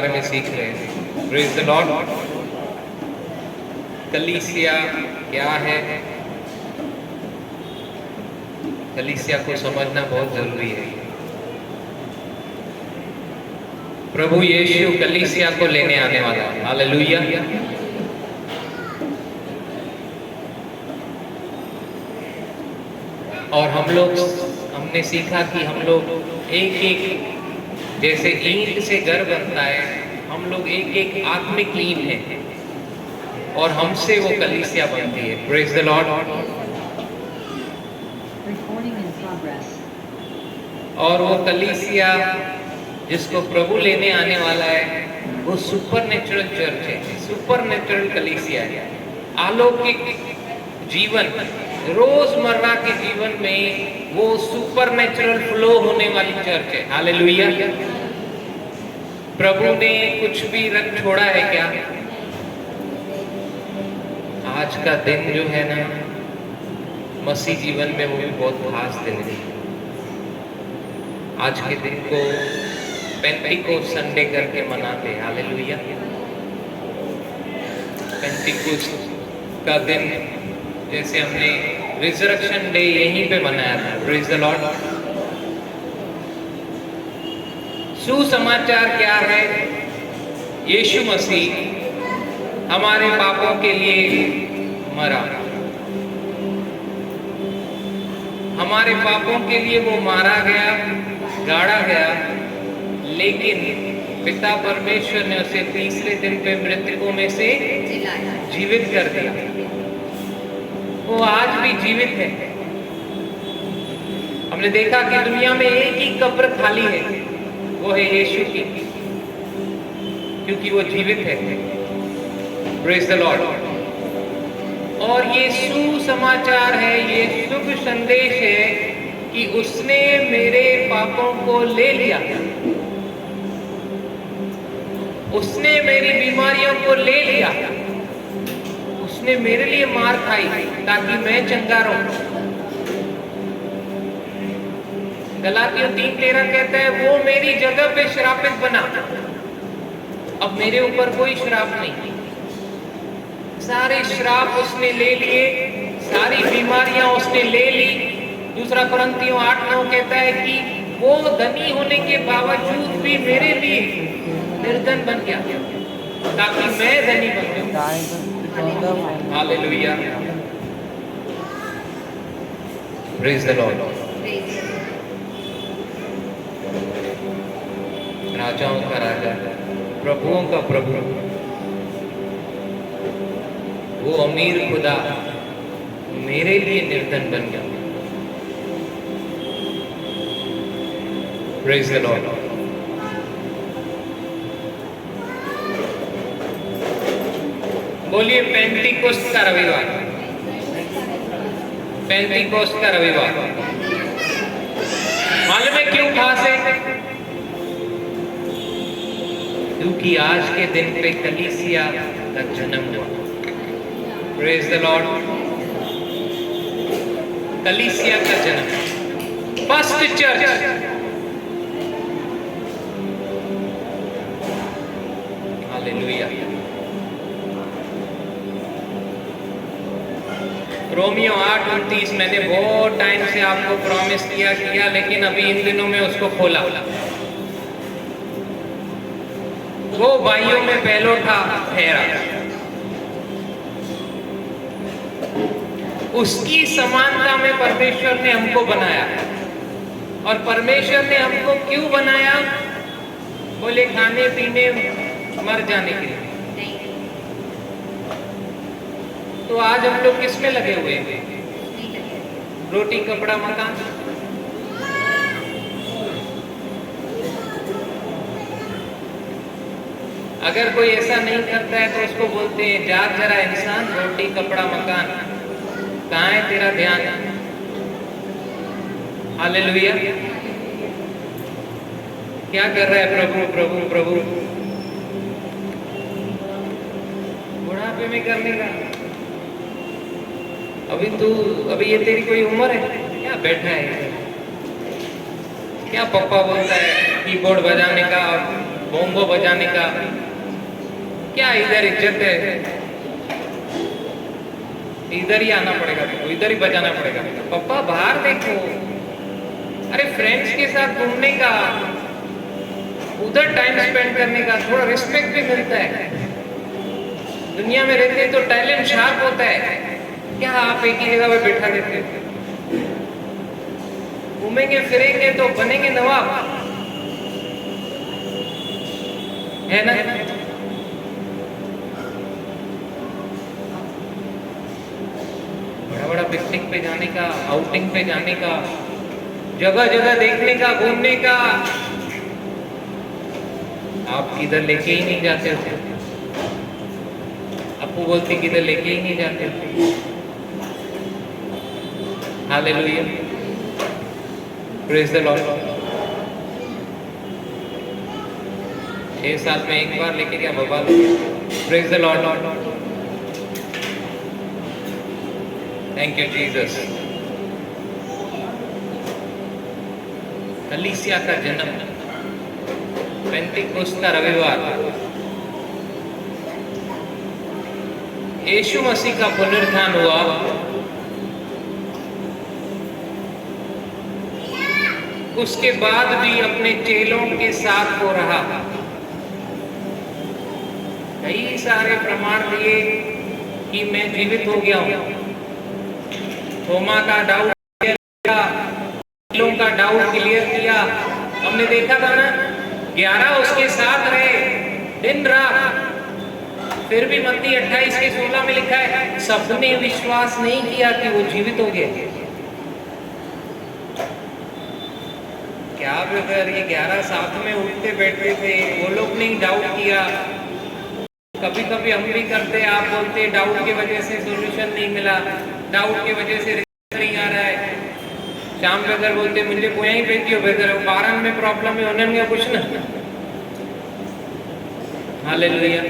बारे में सीख रहे हैं। Praise the Lord. कलीसिया क्या है? कलीसिया को समझना बहुत जरूरी है। प्रभु यीशु कलीसिया को लेने आने वाला है। हालेलुया। और हमने सीखा कि हम लोग एक एक, जैसे ईंट से घर बनता है, हम लोग एक एक आत्मिक ईंट हैं और हमसे वो कलीसिया बनती है। Praise the Lord. और वो कलीसिया जिसको प्रभु लेने आने वाला है वो सुपरनेचुरल चर्च है, सुपरनेचुरल कलीसिया है। अलौकिक जीवन, रोजमर्रा के जीवन में वो सुपरनेचुरल फ्लो होने वाली चर्च है। हालेलुया। प्रभु ने कुछ भी रख छोड़ा है क्या? आज का दिन जो है ना मसीह जीवन में, वो भी बहुत खास दिन है। आज के दिन को पेंटिकोस्ट संडे करके मनाते हैं। हालेलुया। पेंटिकोस्ट का दिन जैसे हमने रिजरेक्शन डे यहीं पे मनाया था। Praise the Lord. सुसमाचार क्या है? यीशु मसीह हमारे पापों के लिए मरा, हमारे पापों के लिए वो मारा गया, गाड़ा गया, लेकिन पिता परमेश्वर ने उसे तीसरे दिन पे मृतकों में से जीवित कर दिया। वो आज भी जीवित है। हमने देखा कि दुनिया में एक ही कब्र खाली है, वो है यीशु की, क्योंकि वो जीवित है। Praise the Lord. और ये सुसमाचार है, ये शुभ संदेश है कि उसने मेरे पापों को ले लिया, उसने मेरी बीमारियों को ले लिया, उसने मेरे लिए मार खाई ताकि मैं चंगा रहूं। गलातियों 3:13 कहता है वो मेरी जगह पे श्रापित बना, अब मेरे ऊपर कोई श्राप नहीं। सारे श्राप उसने ले लिए, सारी बीमारियां उसने ले ली। दूसरा कुरिन्थियों 8:9 कहता है कि वो धनी होने के बावजूद भी मेरे लिए निर्धन बन गया ताकि मैं धनी बन जाऊं। हालेलुया। Praise the Lord. राजाओं का राजा, प्रभुओं का प्रभु, वो अमीर खुदा मेरे लिए निर्धन बन गया। Praise the Lord. बोलिए पेंटिकोस्ट का रविवार, पेंटिकोस्ट का रविवार। मालूम है क्यों खास है? क्योंकि आज के दिन पे कलीसिया का जन्म हुआ। Praise the Lord. कलीसिया का जन्म, फर्स्ट चर्च। हालेलुया। रोमियो 8:29 मैंने बहुत टाइम से आपको प्रॉमिस किया, लेकिन अभी इन दिनों में उसको खोला। वो भाइयों में पहलोठा ठहरा, उसकी समानता में परमेश्वर ने हमको बनाया। और परमेश्वर ने हमको क्यों बनाया? बोले खाने पीने मर जाने के लिए। तो आज हम लोग किस में लगे हुए हैं? रोटी कपड़ा मकान। अगर कोई ऐसा नहीं करता है तो उसको बोलते हैं जा जरा इंसान, रोटी कपड़ा मकान, कहाँ है तेरा ध्यान? हालेलुया। क्या कर रहा है? प्रभु प्रभु प्रभु। बुढ़ापे में करने का। अभी ये तेरी कोई उम्र है क्या? बैठा है क्या? पप्पा बोलता है कीबोर्ड बजाने का और बोंगो बजाने का, क्या इधर इज्जत है? इधर ही आना पड़ेगा तुमको, इधर ही बजाना पड़ेगा। पापा बाहर देखो, अरे फ्रेंड्स के साथ घूमने का, उधर टाइम स्पेंड करने का, थोड़ा रिस्पेक्ट भी मिलता है। दुनिया में रहते तो टैलेंट शार्प होता है, क्या आप एक ही जगह पे बैठा देते हो? घूमेंगे फिरेंगे तो बनेंगे नवाब, है ना? बड़ा बड़ा पिकनिक पे जाने का, आउटिंग पे जाने का, जगह जगह देखने का, घूमने का, आप किधर लेके ही नहीं जाते थे। आपको बोलते किधर लेके ही नहीं जाते थे। Hallelujah, praise the Lord. 6 साल में एक बार लेके क्या बवाल हो गया। Praise the Lord. Thank you Jesus. कलीसिया का जन्म, पेंटिकोस्त का रविवार, यीशु मसीह का पुनरुत्थान हुआ, उसके बाद भी अपने चेलों के साथ हो रहा। कई सारे प्रमाण दिए कि मैं जीवित हो गया हूं। थोमा का डाउट क्लियर किया, चेलों का डाउट क्लियर किया। हमने देखा था ना, 11 उसके साथ रहे दिन रात। फिर भी मत्ती 28 के 16 में लिखा है, सबने विश्वास नहीं किया कि वो जीवित हो गए। क्या ब्रदर, ये 11 साथ में उठते बैठते थे, वो लोग नहीं डाउट किया? कभी कभी हम भी करते, आप बोलते डाउट की वजह से सॉल्यूशन नहीं मिला, डाउट की वजह से रिजल्ट नहीं आ रहा है। शाम ब्रदर बोलते मुझे कोई ही भेजियो ब्रदर, कारण में प्रॉब्लम है, उन्होंने कुछ ना। हालेलुया।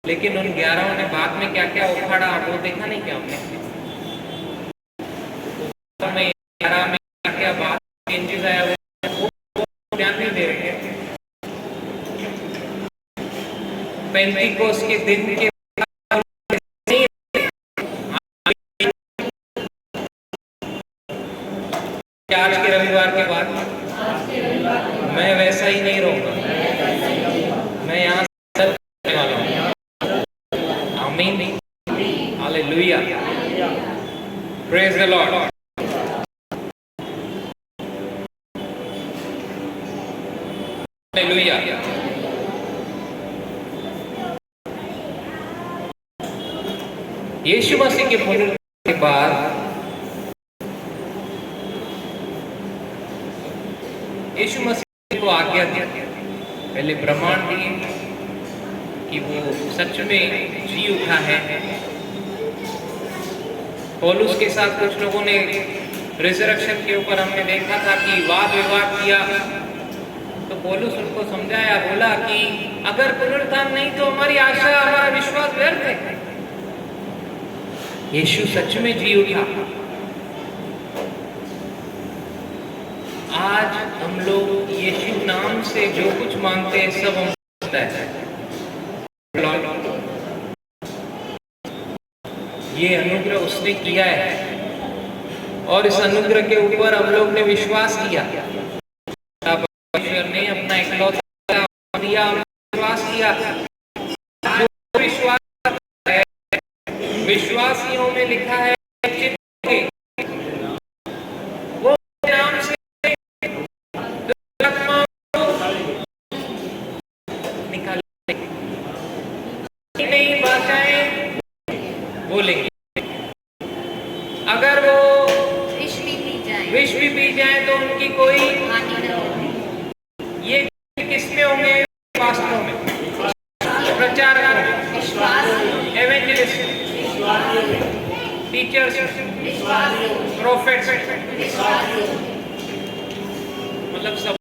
लेकिन उन 11 ने बाद में क्या क्या उखाड़ा, वो देखा नहीं क्या हमने? 11 में क्या क्या बात चेंजेस आया, वो ध्यान नहीं दे रहे हैं। पेंटिकोस्त के दिन के आज के रविवार के बाद मैं वैसा ही नहीं रहूंगा, मैं यहाँ से वाला हूँ। आमीन, hallelujah, praise the Lord. Hallelujah. यीशु मसीह के पुनरुत्थान के बाद यीशु मसीह को आज्ञा दी, पहले प्रमाण दिए कि वो सच में जी उठा है। पौलुस के साथ कुछ लोगों ने रिजरेक्शन के ऊपर हमने देखा था कि वाद विवाद किया, तो पौलुस उनको समझाया, बोला कि अगर पुनरुत्थान नहीं तो हमारी आशा, हमारा विश्वास व्यर्थ है। यीशु सच में जी उठा। आज हम लोग यीशु नाम से जो कुछ मांगते हैं सब हम होता है। ये अनुग्रह उसने किया है और इस अनुग्रह के ऊपर हम लोग ने विश्वास किया। परमेश्वर ने अपना इकलौता दिया, विश्वास किया। जो विश्वास है, विश्वासियों में लिखा है वो नाम से नई भाषाएं बोलेंगे। अगर वो विष भी पी जाए तो उनकी कोई हानि न हो। ये किसमें होंगे? वास्तव में प्रचार, एवेंजलिस्ट, टीचर्स, प्रोफेट्स, मतलब सब।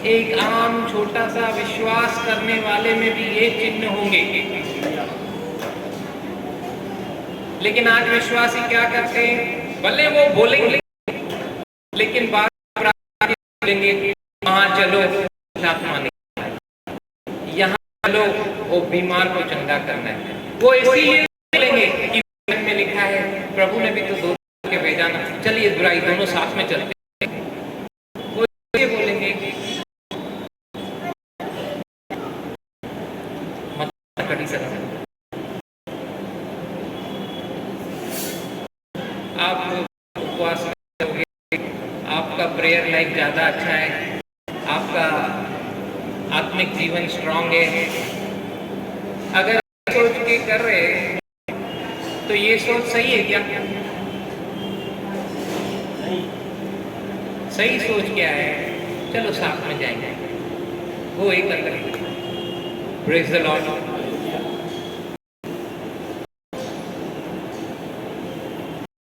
एक आम छोटा सा विश्वास करने वाले में भी ये चिन्ह होंगे। लेकिन आज विश्वासी क्या करते हैं? भले वो बोलेंगे बोलेंगे वहां चलो आत्मा नहीं, यहाँ चलो वो बीमार को चंगा करना है। वो इसीलिए बोलेंगे कि में लिखा है प्रभु ने भी तो दो के भेजा ना, चलिए बुराई दोनों साथ में चलते हैं। वो ये बोलेंगे मत कड़ी सकते आप उपवास में रहोगे, आपका प्रेयर लाइफ ज्यादा अच्छा है, आपका आत्मिक जीवन स्ट्रांग है। अगर सोच के कर रहे हैं तो ये सोच सही है क्या? सही सोच क्या है? चलो साथ में जाएंगे, वो एक अलग। Praise the Lord.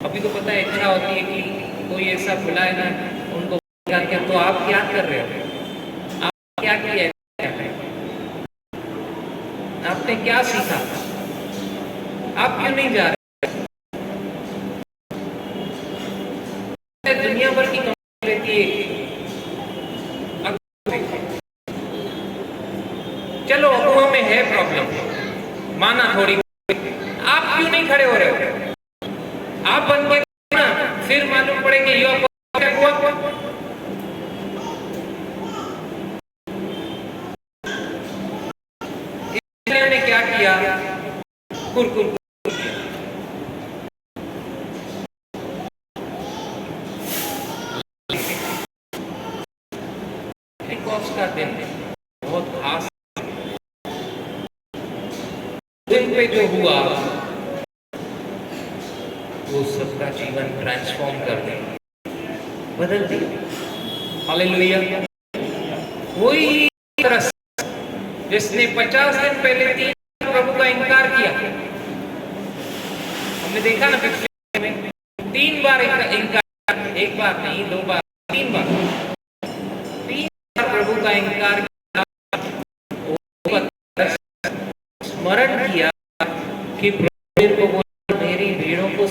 अभी तो पता है इच्छा होती है कि कोई ऐसा बुलाए ना उनको, क्या तो आप क्या कर रहे हो, आप क्या किया, आपने क्या सीखा, आप क्यों नहीं जा रहे? दुनिया भर की कंपनी रहती है, चलो अगुआ में है प्रॉब्लम, माना थोड़ी, आप क्यों नहीं खड़े हो रहे हो? आप बन के ना, फिर मालूम पड़ेगी यो हुआ। ने क्या किया? कुरकुर का दिन बहुत खास दिन पे जो हुआ वो सबका जीवन ट्रांसफॉर्म कर दिया, बदल दिया। हालेलुया। वही तरह जिसने 50 दिन पहले 3 प्रभु का इनकार किया, हमने देखा ना पिछले में 3 बार इनकार, 1 बार नहीं 2 बार 3 बार, 3 बार प्रभु का इनकार किया। स्मरण किया कि प्रभु को बोला मेरी भीड़ों को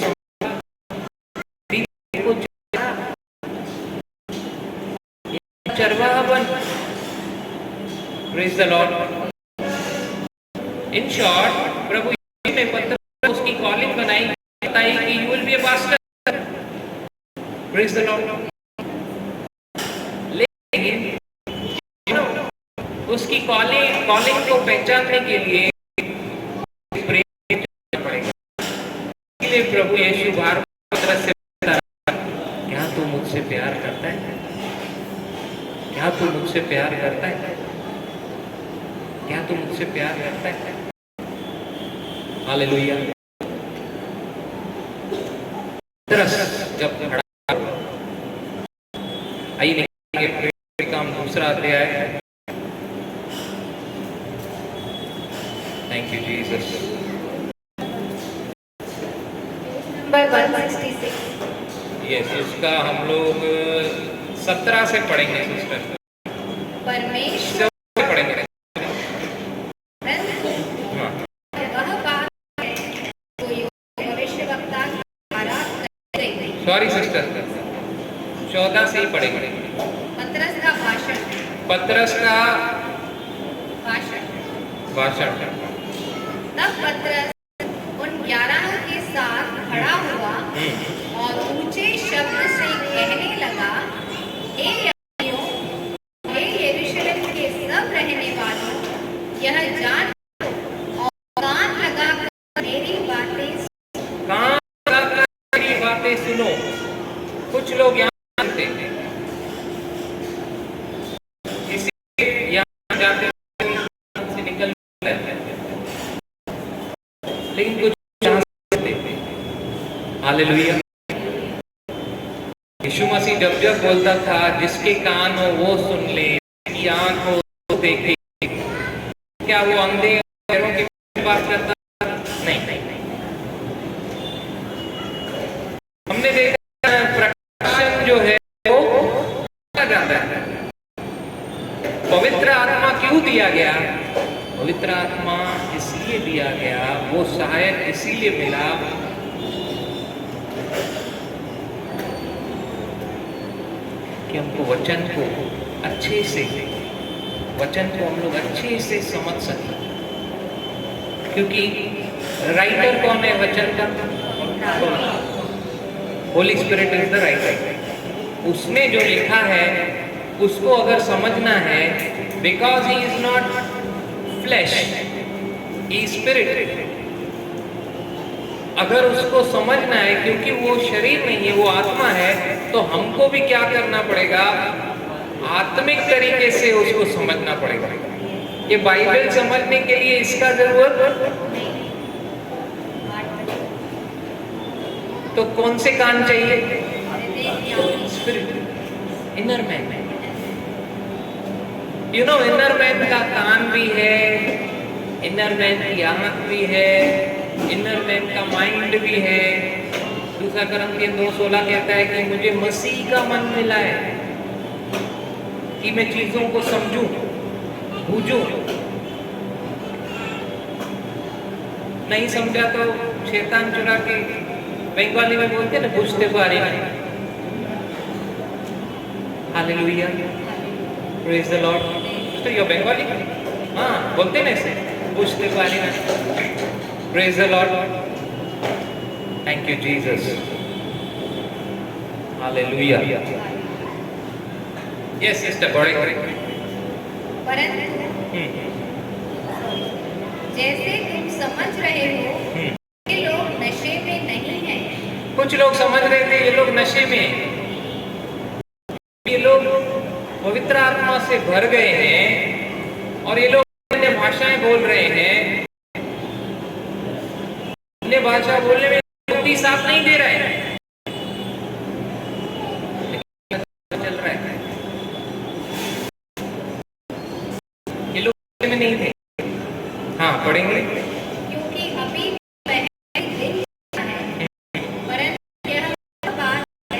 चरवाहा बन। Praise the Lord. In short प्रभु में पत्र उसकी कॉलिंग बनाई, बताई कि you will be a pastor. Praise the Lord. लेकिन उसकी कॉलिंग को पहचानने के लिए इसलिए प्रभु यीशु बार पत्र से क्या तू मुझसे प्यार करता है? क्या तू मुझसे प्यार करता है? क्या तू मुझसे प्यार करता है? हालेलुया। जब खड़ा आइए काम दूसरा अध्याय। Thank you Jesus. Number 166। Yes, इसका हम लोग 17 से पढ़ेंगे सिस्टर। परमेश्वर पढ़ेंगे। सॉरी सिस्टर, 14 से ही पढ़ेंगे। पतरस का भाषण। पतरस का भाषण। तब पतरस उन 11 के साथ खड़ा हुआ और ऊंचे शब्द से कहने लगा, हे यहूदियों, हे यरूशलेम के सब रहने वालों, यह जान और कान लगाकर मेरी बातें सुनो। कुछ लोग यहाँ जानते हैं, इसीलिए यहाँ जाते से निकल हैं, लेकिन कुछ हालेलुया। यीशु मसीह जब जब बोलता था जिसके कान हो वो सुन ले, जिसकी आंख हो वो देखे, क्या वो अंधे पैरों की बात करता? नहीं। हमने देखा प्रकाशन जो है वो जाता है। पवित्र आत्मा क्यों दिया गया? पवित्र आत्मा इसलिए दिया गया, वो सहायक इसीलिए मिला कि हमको वचन को अच्छे से, वचन को हम लोग अच्छे से समझ सकें। क्योंकि राइटर कौन है वचन का? Holi spirit is the writer. उसमें जो लिखा है उसको अगर समझना है, because he is not flash, he spirit, अगर उसको समझना है, क्योंकि वो शरीर नहीं है, वो आत्मा है, तो हमको भी क्या करना पड़ेगा? आत्मिक तरीके से उसको समझना पड़ेगा। ये बाइबल समझने के लिए इसका जरूरत, तो कौन से कान चाहिए? Spirit, inner man. You know, inner man का कान भी है, इनर मैन की आंख भी है, इनर मैन का माइंड भी है। दूसरा कुरिन्थियन 2:16 कहता है कि मुझे मसीह का मन मिला है कि मैं चीजों को समझूं, बूझूं। नहीं समझा तो शैतान चुरा के, बंगाली में बोलते हैं ना, बुझते पारे नहीं। Hallelujah, praise the Lord. तो ये बंगाली, हाँ बोलते ना ऐसे, बुझते पारे नहीं। Praise the Lord, thank you Jesus, hallelujah. Yes sister, बड़े परंतु जैसे तुम समझ रहे हो, ये लोग नशे में नहीं हैं। कुछ लोग समझ रहे थे ये लोग नशे में हैं। ये लोग पवित्र आत्मा से भर गए हैं और ये लोग अन्य भाषाएं बोल रहे हैं। अन्य भाषा बोलने में बुद्धि साफ नहीं दे रहे हैं, चल रहा है। ये लोग में नहीं थे। हाँ, पढ़ेंगे। क्योंकि अभी वह दिन है, परंतु यह बात है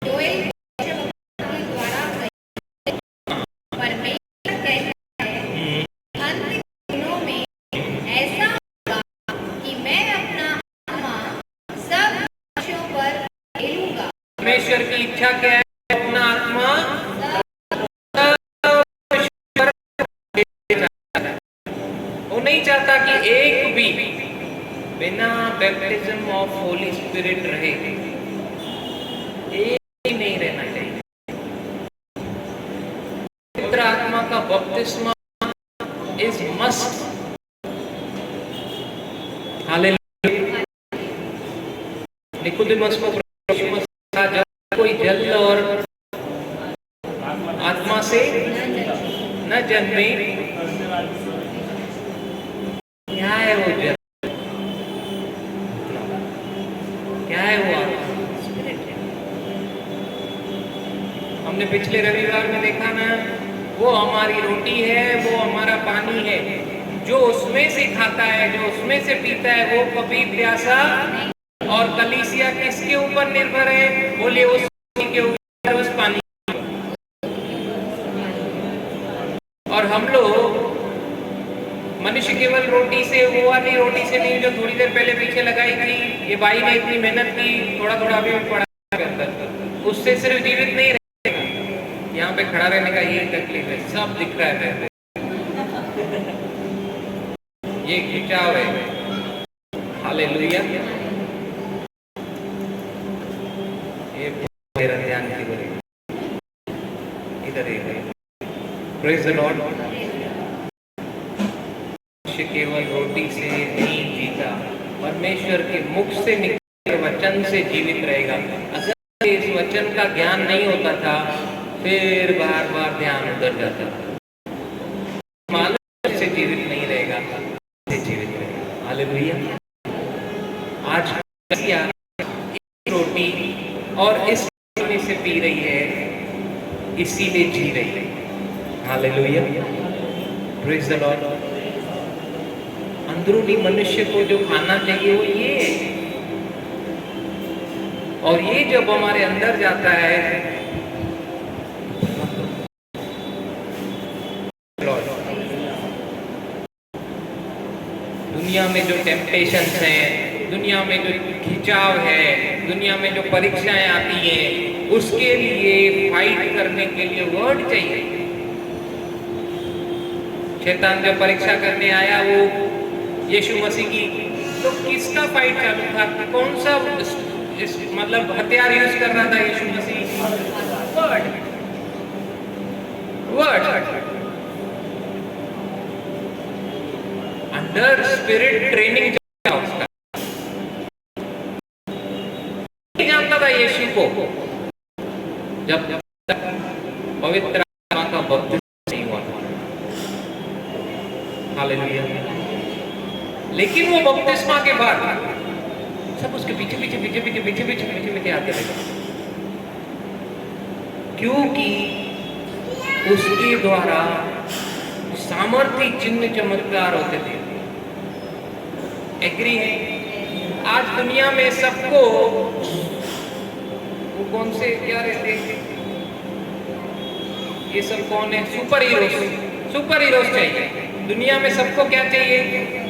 जो एक भविष्यवक्ता के द्वारा कही। परमेश्वर कहता है, अंत के दिनों में ऐसा होगा कि मैं अपना आत्मा सब मनुष्यों पर फेरूंगा। परमेश्वर की इच्छा क्या है? अपना आत्मा वो नहीं चाहता कि एक भी बिना बैप्टिज्म ऑफ होली स्पिरिट रहे, एक भी नहीं रहना चाहिए। पवित्र आत्मा का बपतिस्मा इज मस्ट। हालेलुया। निकोदेमस को जब कोई जल और आत्मा से न जन्मे, क्या है वो जल? क्या है वो आत्मा? स्पिरिट है। हमने पिछले रविवार में देखा ना, वो हमारी रोटी है, वो हमारा पानी है। जो उसमें से खाता है, जो उसमें से पीता है, वो कभी प्यासा। और कलीसिया किसके ऊपर निर्भर है? बोलिए, उस के ऊपर, उस पानी। और हम लोग, मनुष्य केवल रोटी से, वो वाली रोटी से नहीं जो थोड़ी देर पहले पीछे लगाई थी, ये भाई ने इतनी मेहनत की, थोड़ा थोड़ा अभी पड़ा करता, उससे सिर्फ जीवित नहीं रहेगा। यहाँ पे खड़ा रहने का यही तकलीफ है, सब दिख रहा है, ये खिंचाव है। हालेलुया। ये मेरा ध्यान इधर है। Praise the Lord. मनुष्य केवल रोटी से नहीं जीता, परमेश्वर के मुख से निकले वचन से जीवित रहेगा। अगर इस वचन का ज्ञान नहीं होता था, फिर बार बार ध्यान उधर जाता था। मानव से जीवित नहीं रहेगा, से जीवित रहेगा। हालेलुया। आज रोटी और इस पानी से पी रही है, इसीलिए जी रही है। हालेलुया। Praise the Lord. अंदरूनी मनुष्य को जो खाना चाहिए वो ये है, और ये जब हमारे अंदर जाता है, दुनिया में जो टेम्पटेशंस हैं, दुनिया में जो खिंचाव है, दुनिया में जो परीक्षाएं आती हैं, उसके लिए फाइट करने के लिए वर्ड चाहिए। शैतान जब परीक्षा करने आया वो यीशु मसीह की, तो किसका फाइट चालू था? कौन सा मतलब हथियार यूज कर रहा था यीशु मसीह? Word. Word under spirit training उसका। नहीं जानता था यीशु को जब तक पवित्र आत्मा का बपतिस्मा नहीं हुआ था। हालेलुया। लेकिन वो बपतिस्मा के बाद सब उसके पीछे पीछे पीछे पीछे पीछे पीछे पीछे पीछे आते रहे, क्योंकि उसके द्वारा सामर्थ्य चिन्ह चमत्कार होते थे। एग्री है? आज दुनिया में सबको वो कौन से क्या रहते हैं, ये सब कौन है? Super heroes. सुपर हीरोज चाहिए दुनिया में। सबको क्या चाहिए?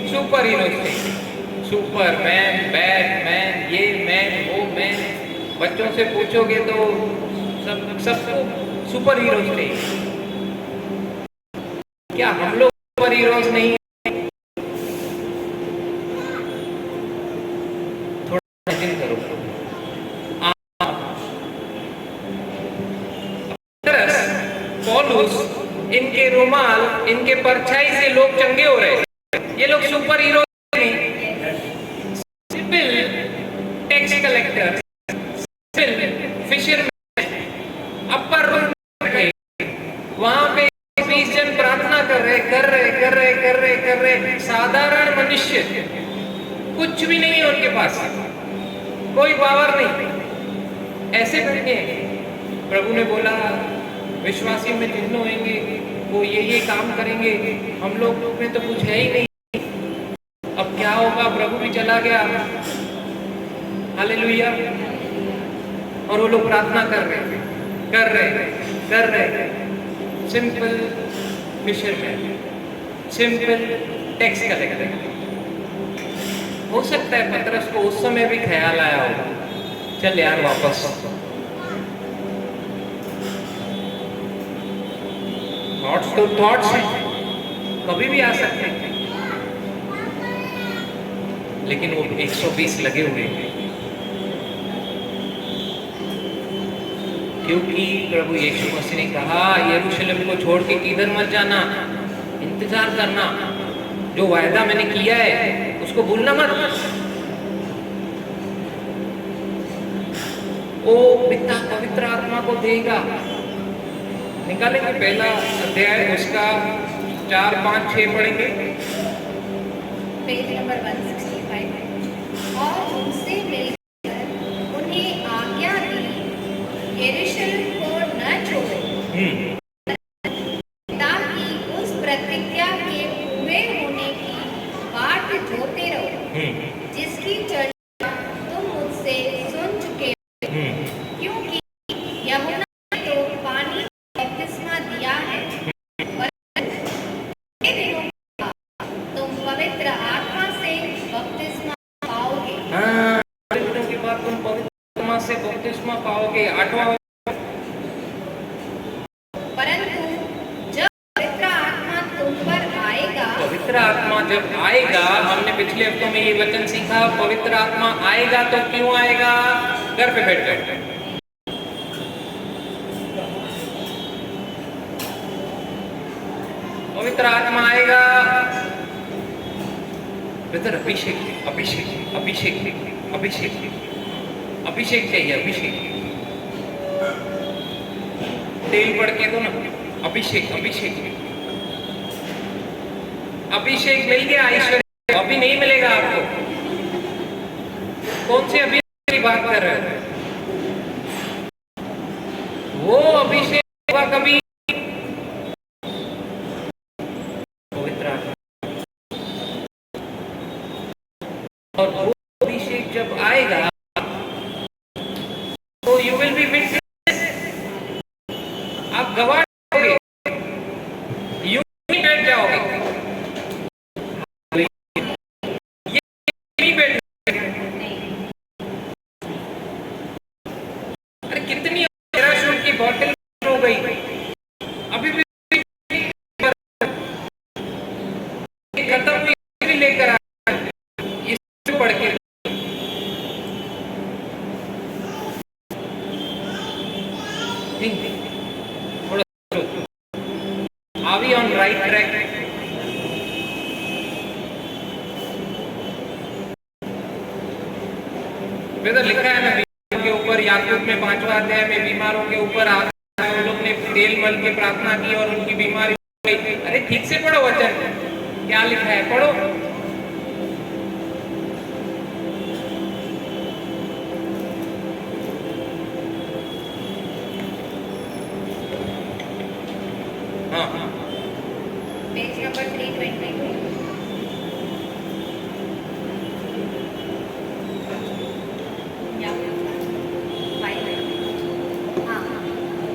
सुपर हीरोज चाहिए। सुपरमैन, बैटमैन, ये मैन, वो मैन। बच्चों से पूछोगे तो सबको सुपर हीरोज चाहिए। क्या हम लोग सुपर हीरोज नहीं? थोड़ा इमेजिन करो, पौलुस, इनके रुमाल, इनके परछाई से लोग चंगे हो रहे। ये लोग सुपर हीरो नहीं, simple tax collector, simple fisherman, upper room में वहां पे 20 जन प्रार्थना कर रहे। साधारण मनुष्य, कुछ भी नहीं है उनके पास, कोई पावर नहीं, ऐसे बैठे हैं। प्रभु ने बोला विश्वासी में चिन्ह होंगे, वो ये काम करेंगे, हम लोग में तो कुछ है ही नहीं। अब क्या होगा? प्रभु भी चला गया। हालेलुया। और वो लोग प्रार्थना कर रहे। Simple fisherman, simple tax collector. हो सकता है पतरस को उस समय भी ख्याल आया हो, चल यार वापस। थॉट्स तो थॉट्स हैं, कभी भी आ सकते हैं, लेकिन वो 120 लगे हुए हैं, क्योंकि प्रभु यीशु मसीह ने कहा यरूशलेम को छोड़ के किधर मत जाना, इंतजार करना, जो वायदा मैंने किया है उसको भूलना मत। वो पिता पवित्र आत्मा को देगा। निकालेंगे पहला अध्याय, उसका 4, 5, 6 पढ़ेंगे। Page number 165। और उनसे मिलकर उन्हें आज्ञा दी यरूशलेम को न छोड़ो, ताकि उस प्रतिज्ञा के पूरे होने की बाट जोते रहो, जिसकी चर्चा तुम मुझसे सुन चुके हो। क्योंकि यूहन्ना ने तो पानी बपतिस्मा दिया है, पर ये दिनों के बाद तुम पवित्र आत्मा से बपतिस्मा पाओगे। हाँ, दिनों के बाद तुम पवित्र आत्मा से बपतिस्मा पाओगे। 8वां, परंतु जब पवित्र आत्मा तुम पर आएगा, पवित्र आत्मा जब आएगा, हमने पिछले हफ्तों में ये वचन सीखा, पवित्र आत्मा आएगा तो क्यों आएगा? घर पे बैठ कर पवित्र आत्मा आएगा। ब्रदर अभिषेक अभिषेक अभिषेक अभिषेक अभिषेक चाहिए, अभिषेक। तेल पड़ के दो ना, अभिषेक अभिषेक अभिषेक मिल गया ऐश्वर्य, अभी नहीं मिलेगा आपको। कौन से अभिषेक की बात कर रहे हैं? वो अभिषेक होगा कभी पवित्र आत्मा, और वो अभिषेक जब आएगा तो यू विल बी विटनेस, आप गवाह होगे, यू नहीं बैठ जाओगे, ये नहीं बैठ। अरे कितनी अभी भी खत्म हुई लेकर आया, इस पढ़ के थोड़ा are we on right track? Whether लिखा है ना, बीमारों के ऊपर, याकूब में 5वां अध्याय में बीमारों के ऊपर उन लोग ने तेल मल के प्रार्थना की और उनकी बीमारी गई। अरे ठीक से पढ़ो वचन, क्या लिखा है, पढ़ो। हाँ, पेज नंबर 322।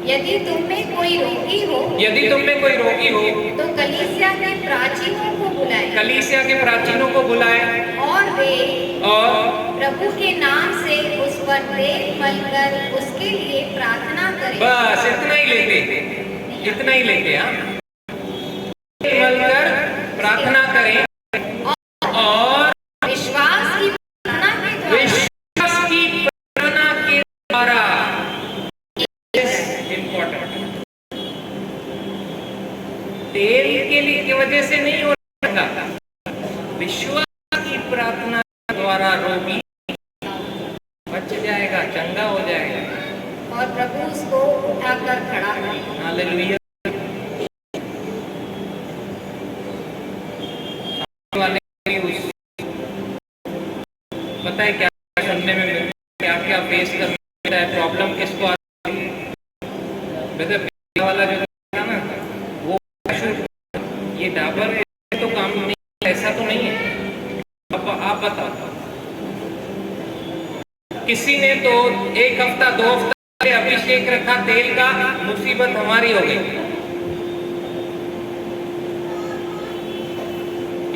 यदि तुम में कोई रोगी हो, यदि तुम में कोई रोगी हो तो कलीसिया के प्राचीनों को बुलाए, कलीसिया के प्राचीनों को बुलाए और वे और प्रभु के नाम से उस पर तेल मलकर उसके लिए प्रार्थना करें। बस इतना ही लेते, इतना ही लेते। हाँ, मलकर प्रार्थना करें और विश्वास की प्रार्थना के द्वारा, विश्वास की प्रार्थना के द्वारा, इम्पोर्टेंट, तेल के लिए की वजह से नहीं हो रहा, विश्वास की प्रार्थना के द्वारा रोगी बच जाएगा, चंगा हो जाएगा और प्रभु उसको उठाकर खड़ा करेगा। हालेलुया। पता है क्या सुनने में मिलता है, क्या क्या फेस करना है, प्रॉब्लम किसको आती है? वाला जो था ना, वो ये डाबर है तो काम नहीं, ऐसा तो नहीं है। अब आप बताओ, किसी ने तो 1 हफ्ता 2 हफ्ता अभिषेक रखा तेल का, मुसीबत हमारी हो गई।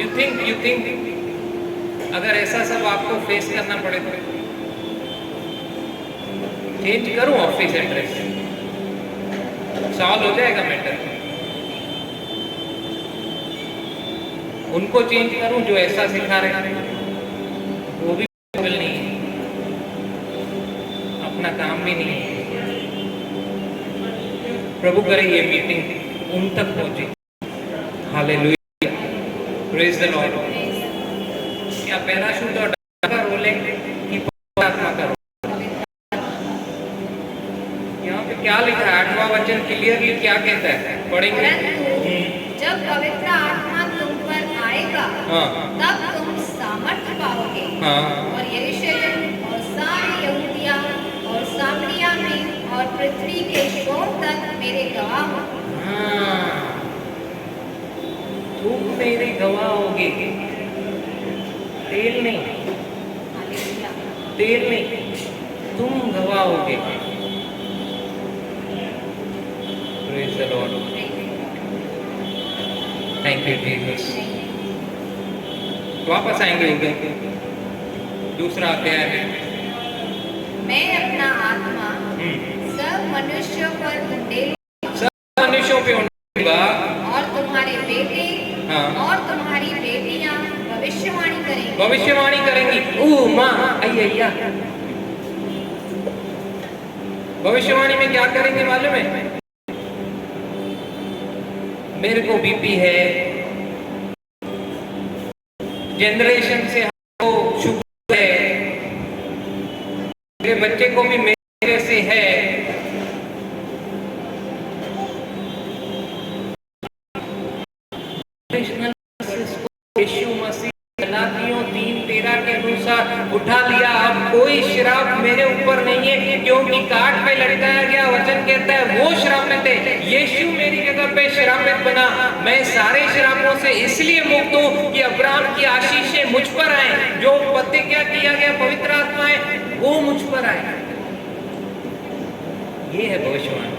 यू थिंक अगर ऐसा सब आपको फेस करना पड़े तो चेंज करूं ऑफिस एड्रेस, सॉल्व हो जाएगा मैटर? उनको चेंज करूं जो ऐसा सिखा रहे हैं, वो भी पॉसिबल नहीं है, अपना काम भी नहीं है। प्रभु करे ये मीटिंग उन तक पहुंचे। Hallelujah, praise the Lord. क्या पैराशूट और डगा रोले की प्रार्थना करो? यहाँ पे क्या लिखा है? 8वां वचन क्लियरली क्या कहता है, पढ़ेंगे। परंतु जब पवित्र आत्मा तुम पर आएगा, तब तुम सामर्थ्य पाओगे, और यरूशलेम और सारी यहूदिया और सामरिया में और पृथ्वी के छोर तक मेरे गवाह हो। तुम मेरे गवाह होगे। तेल नहीं, तेल नहीं, तुम गवाह होगे। Praise the Lord, thank you Jesus. वापस आएंगे उधर, दूसरा अध्याय में। मैं अपना आत्मा सब मनुष्यों पर उंडेलूंगा, सब मनुष्यों पे उंडेलूंगा, और तुम्हारे बेटे और तुम्हारी बेटियां भविष्यवाणी करेंगी, भविष्यवाणी करेंगी। ओ माँ, अय्या, भविष्यवाणी में क्या करेंगे मालूम है? मेरे को बीपी है, जनरेशन से हमको शुगर है, मेरे बच्चे को भी मेरे से है, यीशु मसीह गलातियों 3:13 के अनुसार उठा लिया। अब कोई श्राप मेरे ऊपर नहीं है, क्योंकि काट पे लटकाया गया। वचन कहता है वो श्रापित है, यीशु मेरी जगह पे श्रापित बना। मैं सारे श्रापों से इसलिए मुक्त हूँ कि अब्राहम की आशीषें मुझ पर आए, जो प्रतिज्ञा किया गया पवित्र आत्मा है वो मुझ पर आए। ये है भविष्यवाणी।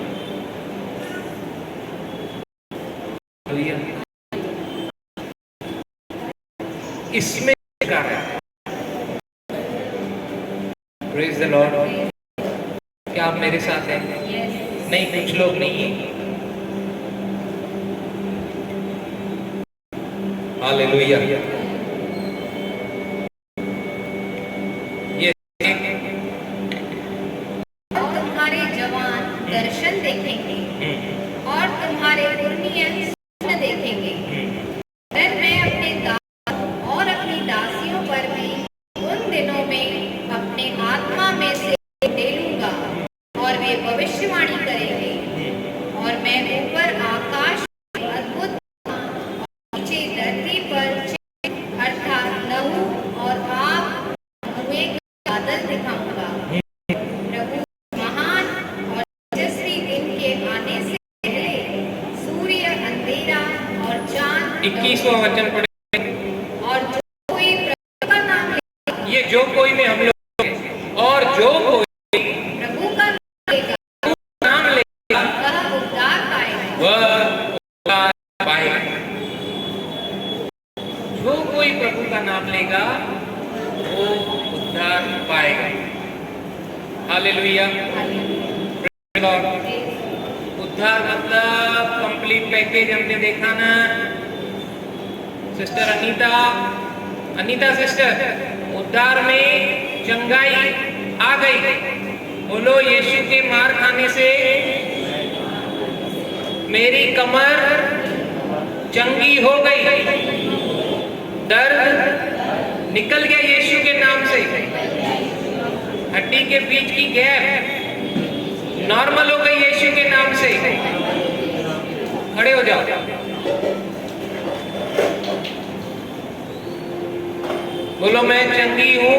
इसमें प्रेज द लॉर्ड। क्या आप मेरे साथ हैं? नहीं, कुछ लोग नहीं है। हालेलुया। ये और तुम्हारे जवान दर्शन देखेंगे और तुम्हारे पुरनिये स्वप्न देखेंगे। फिर मैं अपने दास और अपनी दासियों पर भी उन दिनों में अपने आत्मा में से ढेलूंगा और वे भविष्यवाणी करेंगे। और मैं ऊपर आकाश में अद्भुत और नीचे धरती पर चिन्ह अर्थात लहू और आग धुएं के बादल दिखाऊंगा। प्रभु महान और तेजस्वी दिन के आने से पहले सूर्य अंधेरा और चांद 21वां वचन पढ़े। और जो कोई प्रभु का नाम लेगा, ये जो कोई में हम लोग, और जो कोई प्रभु का नाम लेगा, नाम लेगा वह उद्धार पाएगा। वह उद्धार पाएगा। जो कोई प्रभु का नाम लेगा वो उद्धार पाएगा। हालेलुया। Praise the Lord। उद्धार मतलब कंप्लीट पैकेज हमने देखा ना। सिस्टर अनीता सिस्टर, उद्धार में चंगाई आ गई। बोलो, यीशु के मार खाने से मेरी कमर चंगी हो गई, दर्द निकल गया यीशु के नाम से, हड्डी के बीच की गैप नॉर्मल हो गई यीशु के नाम से। खड़े हो जाओ। बोलो, मैं चंगी हूं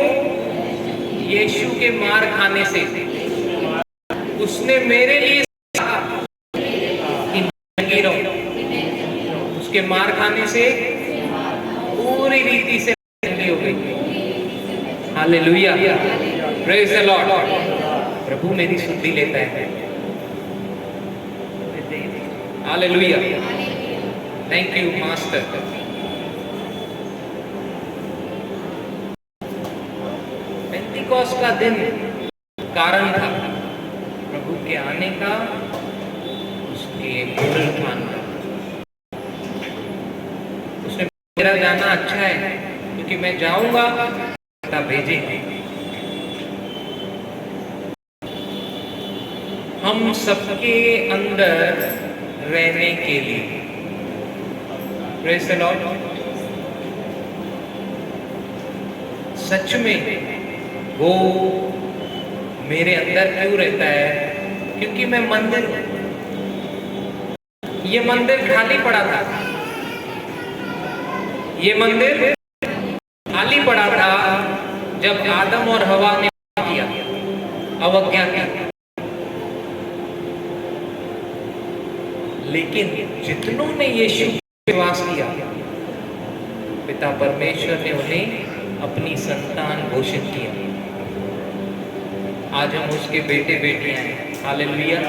यीशु के मार खाने से। उसने मेरे लिए चंगी रहो। उसके मार खाने से पूरी रीति से चंगी हो गई। हालेलुया। Praise the Lord. प्रभु मेरी शुद्धि लेता है। Hallelujah. Thank you master. Pentecost का दिन कारण था प्रभु के आने का, उसके पुनरुत्थान का। उसने मेरा जाना अच्छा है क्योंकि मैं जाऊंगा तब भेजेंगे। हम सबके अंदर रहने के लिए। Praise the Lord. सच में वो मेरे अंदर क्यों रहता है? क्योंकि मैं मंदिर हूं। ये मंदिर खाली पड़ा था। ये मंदिर खाली पड़ा था जब आदम और हवा ने किया, अवज्ञा की। लेकिन जितनों ने यीशु पर विश्वास किया, पिता परमेश्वर ने उन्हें अपनी संतान घोषित किया। आज हम उसके बेटे बेटियां हैं। हालेलुया।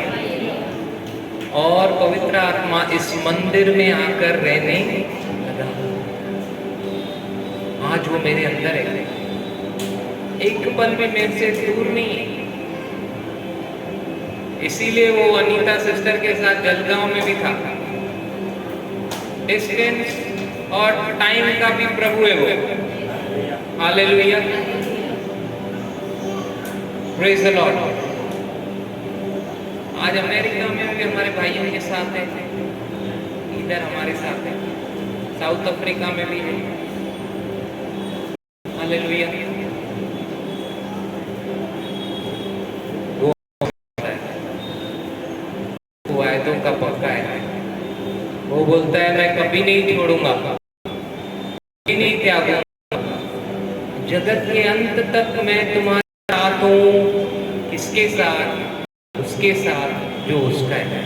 और पवित्र आत्मा इस मंदिर में आकर रहने लगा। आज वो मेरे अंदर है, एक पल भी मेरे से दूर नहीं है। इसीलिए वो अनीता सिस्टर के साथ जलगांव में भी था। डिस्टेंस और टाइम का भी प्रभु है वो। हालेलुया। Praise the Lord. आज अमेरिका में भी हमारे भाइयों के साथ है, इधर हमारे साथ है, साउथ अफ्रीका में भी है। हालेलुया। वो आयतों का पक्का है। वो बोलता है मैं कभी नहीं छोड़ूंगा, कभी नहीं त्यागूंगा, जगत के अंत तक मैं तुम्हारे साथ हूं। किसके साथ? उसके साथ जो उसका है।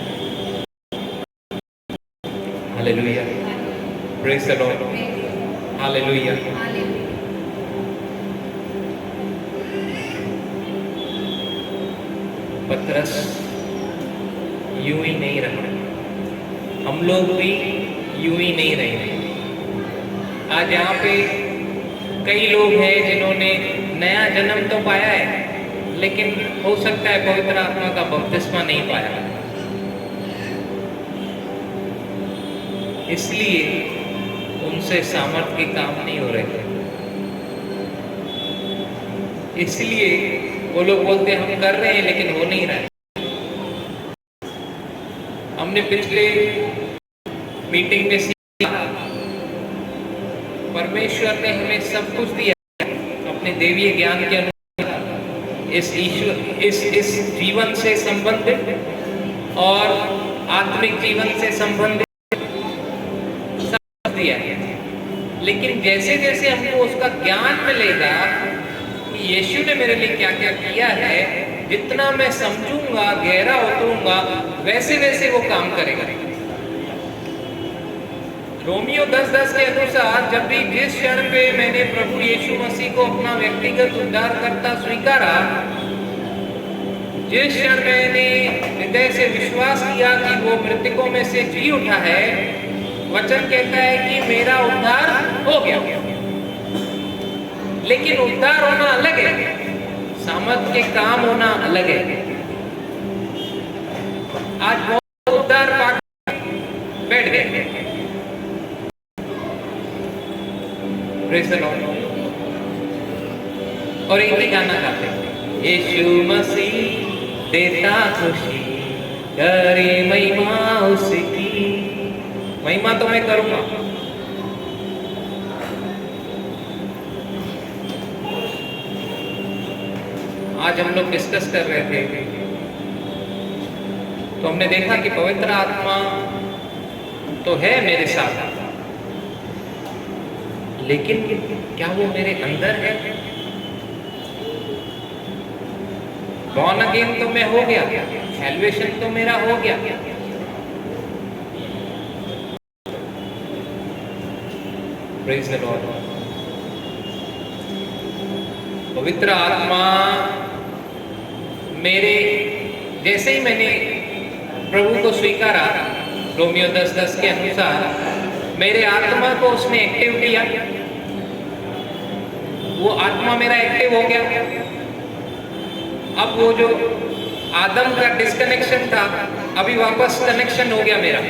Hallelujah. Praise the Lord. Hallelujah. पतरस यूं ही नहीं रहा, हम लोग भी यूं ही नहीं रहे। आज यहाँ पे कई लोग हैं जिन्होंने नया जन्म तो पाया है, लेकिन हो सकता है पवित्र आत्मा का बपतिस्मा नहीं पाया। इसलिए उनसे सामर्थ्य के काम नहीं हो रहे थे। इसलिए वो लोग बोलते हम कर रहे हैं लेकिन हो नहीं रहा है। हमने पिछले मीटिंग में सीखा, परमेश्वर ने हमें सब कुछ दिया अपने देवीय ज्ञान के अनुसार, इस जीवन से संबंधित और आत्मिक जीवन से संबंधित सब दिया है। लेकिन जैसे जैसे हमको उसका ज्ञान मिलेगा कि यीशु ने मेरे लिए क्या क्या किया है, जितना मैं समझूंगा, गहरा उतरूंगा, वैसे वैसे वो काम करेगा। रोमियो 10:10 के अनुसार जब भी जिस क्षण पे मैंने प्रभु यीशु मसीह को अपना व्यक्तिगत उद्धारकर्ता स्वीकारा, जिस क्षण मैंने हृदय से विश्वास किया कि वो मृतकों में से जी उठा है, वचन कहता है कि मेरा उद्धार हो गया। लेकिन उद्धार होना अलग है, सामर्थ के काम होना अलग है। आज बहुत उद्धार पाकर बैठ गए। Praise the Lord. और एक ही गाना गाते हैं, यीशु मसीह देता खुशी, करे महिमा उसकी। महिमा तो मैं करूंगा। आज हम लोग डिस्कस कर रहे थे तो हमने देखा कि पवित्र आत्मा तो है मेरे साथ, लेकिन क्या वो मेरे अंदर है? बॉर्न अगेन तो मैं हो गया, सैल्वेशन तो मेरा हो गया, प्रेज़ द लॉर्ड। पवित्र आत्मा मेरे, जैसे ही मैंने प्रभु को स्वीकारा, रोमियो 10:10 के अनुसार मेरे आत्मा को उसने एक्टिव किया, वो आत्मा मेरा एक्टिव हो गया। अब वो जो आदम का डिस्कनेक्शन था, अभी वापस कनेक्शन हो गया मेरा।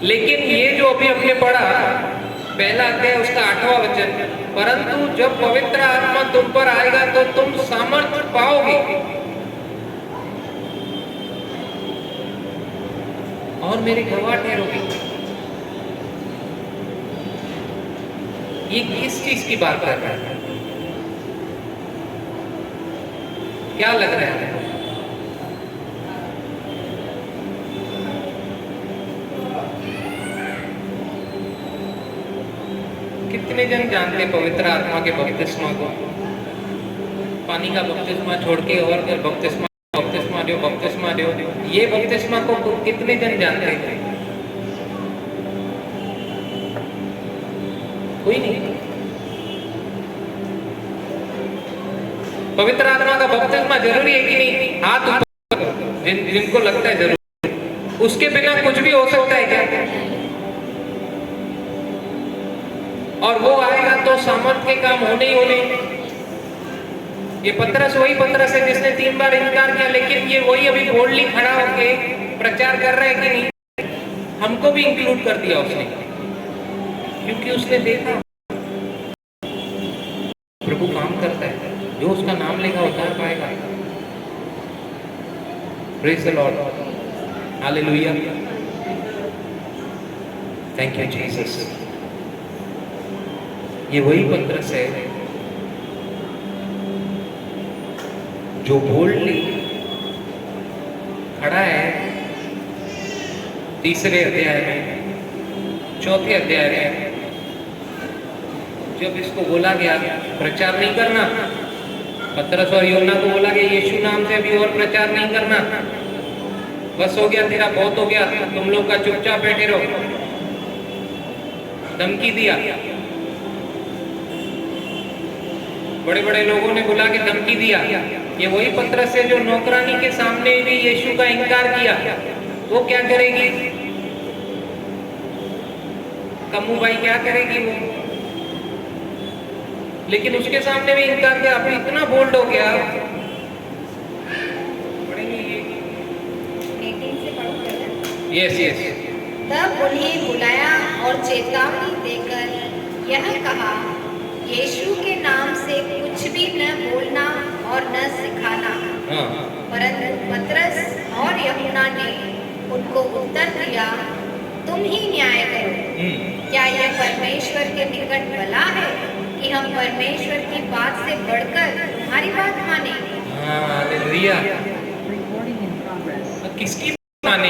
लेकिन ये जो अभी हमने पढ़ा, पहला अध्याय उसका 8वां वचन, परंतु जब पवित्र आत्मा तुम पर आएगा तो तुम सामर्थ्य पाओगे और मेरे गवाह ठहरोगे। ये किस चीज की बात कर रहा है? क्या लग रहा है? कितने जन जानते पवित्र आत्मा के बपतिस्मा को? पानी का बपतिस्मा छोड़ के और बपतिस्मा दो, ये बपतिस्मा को कितने जन जानते हैं? कोई नहीं। पवित्र आत्मा का बपतिस्मा जरूरी है कि नहीं? हाथ ऊपर जिनको लगता है जरूरी। उसके बिना कुछ भी हो सकता है क्या? और वो आएगा तो सामर्थ के काम होने ही होने। ये पतरस वही पतरस है जिसने 3 बार इनकार किया, लेकिन ये वही अभी बोल्डली खड़ा होके प्रचार कर रहा है कि नहीं? हमको भी इंक्लूड कर दिया उसने, क्योंकि उसने देखा प्रभु काम करता है, जो उसका नाम लेगा उद्धार पाएगा। Praise the Lord, hallelujah, thank you Jesus. ये वही पतरस है जो बोल्डली खड़ा है 3रे अध्याय में, 4थे अध्याय में, जब इसको बोला गया प्रचार नहीं करना, पतरस और यूहन्ना को बोला गया यीशु नाम से अभी और प्रचार नहीं करना, बस हो गया तेरा, बहुत हो गया, तुम लोग का चुपचाप बैठे रहो। धमकी दिया, बड़े बड़े लोगों ने बुला के धमकी दिया। ये वही पतरस है जो नौकरानी के सामने भी यीशु का इनकार किया। वो क्या करेगी? कम्मू भाई क्या करेगी वो? लेकिन उसके सामने भी इनकार किया। अब इतना बोल्ड हो गया। पढ़ेंगे ये? 18 से पढ़ो। Yes yes. तब उन्हें बुलाया और चेतावनी देकर यह कहा, यीशु के नाम से कुछ भी न बोलना और न सिखाना। हाँ, परंतु पतरस और यूहन्ना ने उनको उत्तर दिया, तुम ही न्याय करो। क्या यह परमेश्वर के निकट भला है कि हम परमेश्वर की बात से बढ़कर तुम्हारी बात माने? हाँ, हालेलुया। किसकी माने?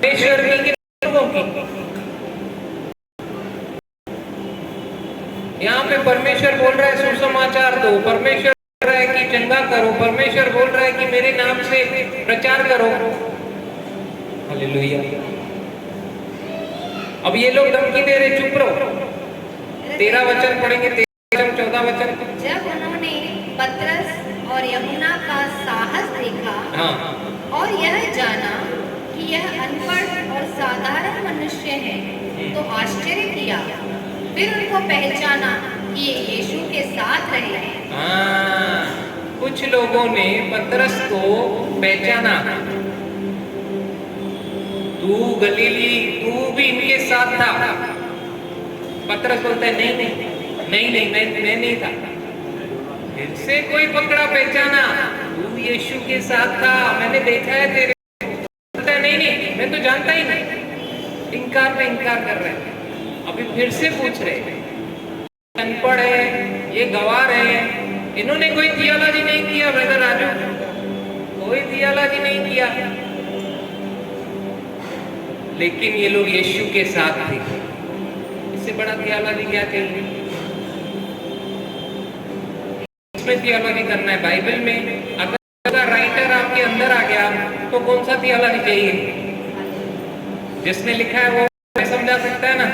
परमेश्वर की कि लोगों की? यहाँ पे परमेश्वर बोल रहा है सुसमाचार दो, परमेश्वर बोल रहा है कि चंगा करो, परमेश्वर बोल रहा है कि मेरे नाम से प्रचार करो। हालेलुया। अब ये लोग धमकी दे रहे, चुप रहो। 13 वचन पढ़ेंगे, 13 14 वचन। जब उन्होंने पतरस और यूहन्ना का साहस देखा हाँ, और यह जाना कि यह अनपढ़ और साधारण मनुष्य है, तो आश्चर्य किया। फिर उनको पहचाना कि ये यीशु के साथ रहे हैं। हाँ, कुछ लोगों ने पतरस को पहचाना, तू गलीली, तू भी इनके साथ था। पतरस बोलता है नहीं नहीं नहीं नहीं, मैं नहीं था। फिर से कोई पकड़ा, पहचाना, तू यीशु के साथ था, मैंने देखा है तेरे। बोलता है नहीं नहीं, मैं तो जानता ही नहीं। इनकार पे इनकार कर रहे हैं। अभी फिर से पूछ रहे, अनपढ़ है, ये गवार है, इन्होंने कोई थियोलॉजी नहीं किया। ब्रदर राजू, कोई थियोलॉजी नहीं किया, लेकिन ये लोग यीशु के साथ थे। इससे बड़ा थियोलॉजी क्या चाहिए? इसमें थियोलॉजी करना है। बाइबल में अगर राइटर आपके अंदर आ गया तो कौन सा थियोलॉजी चाहिए? जिसने लिखा है वो समझा सकता है ना।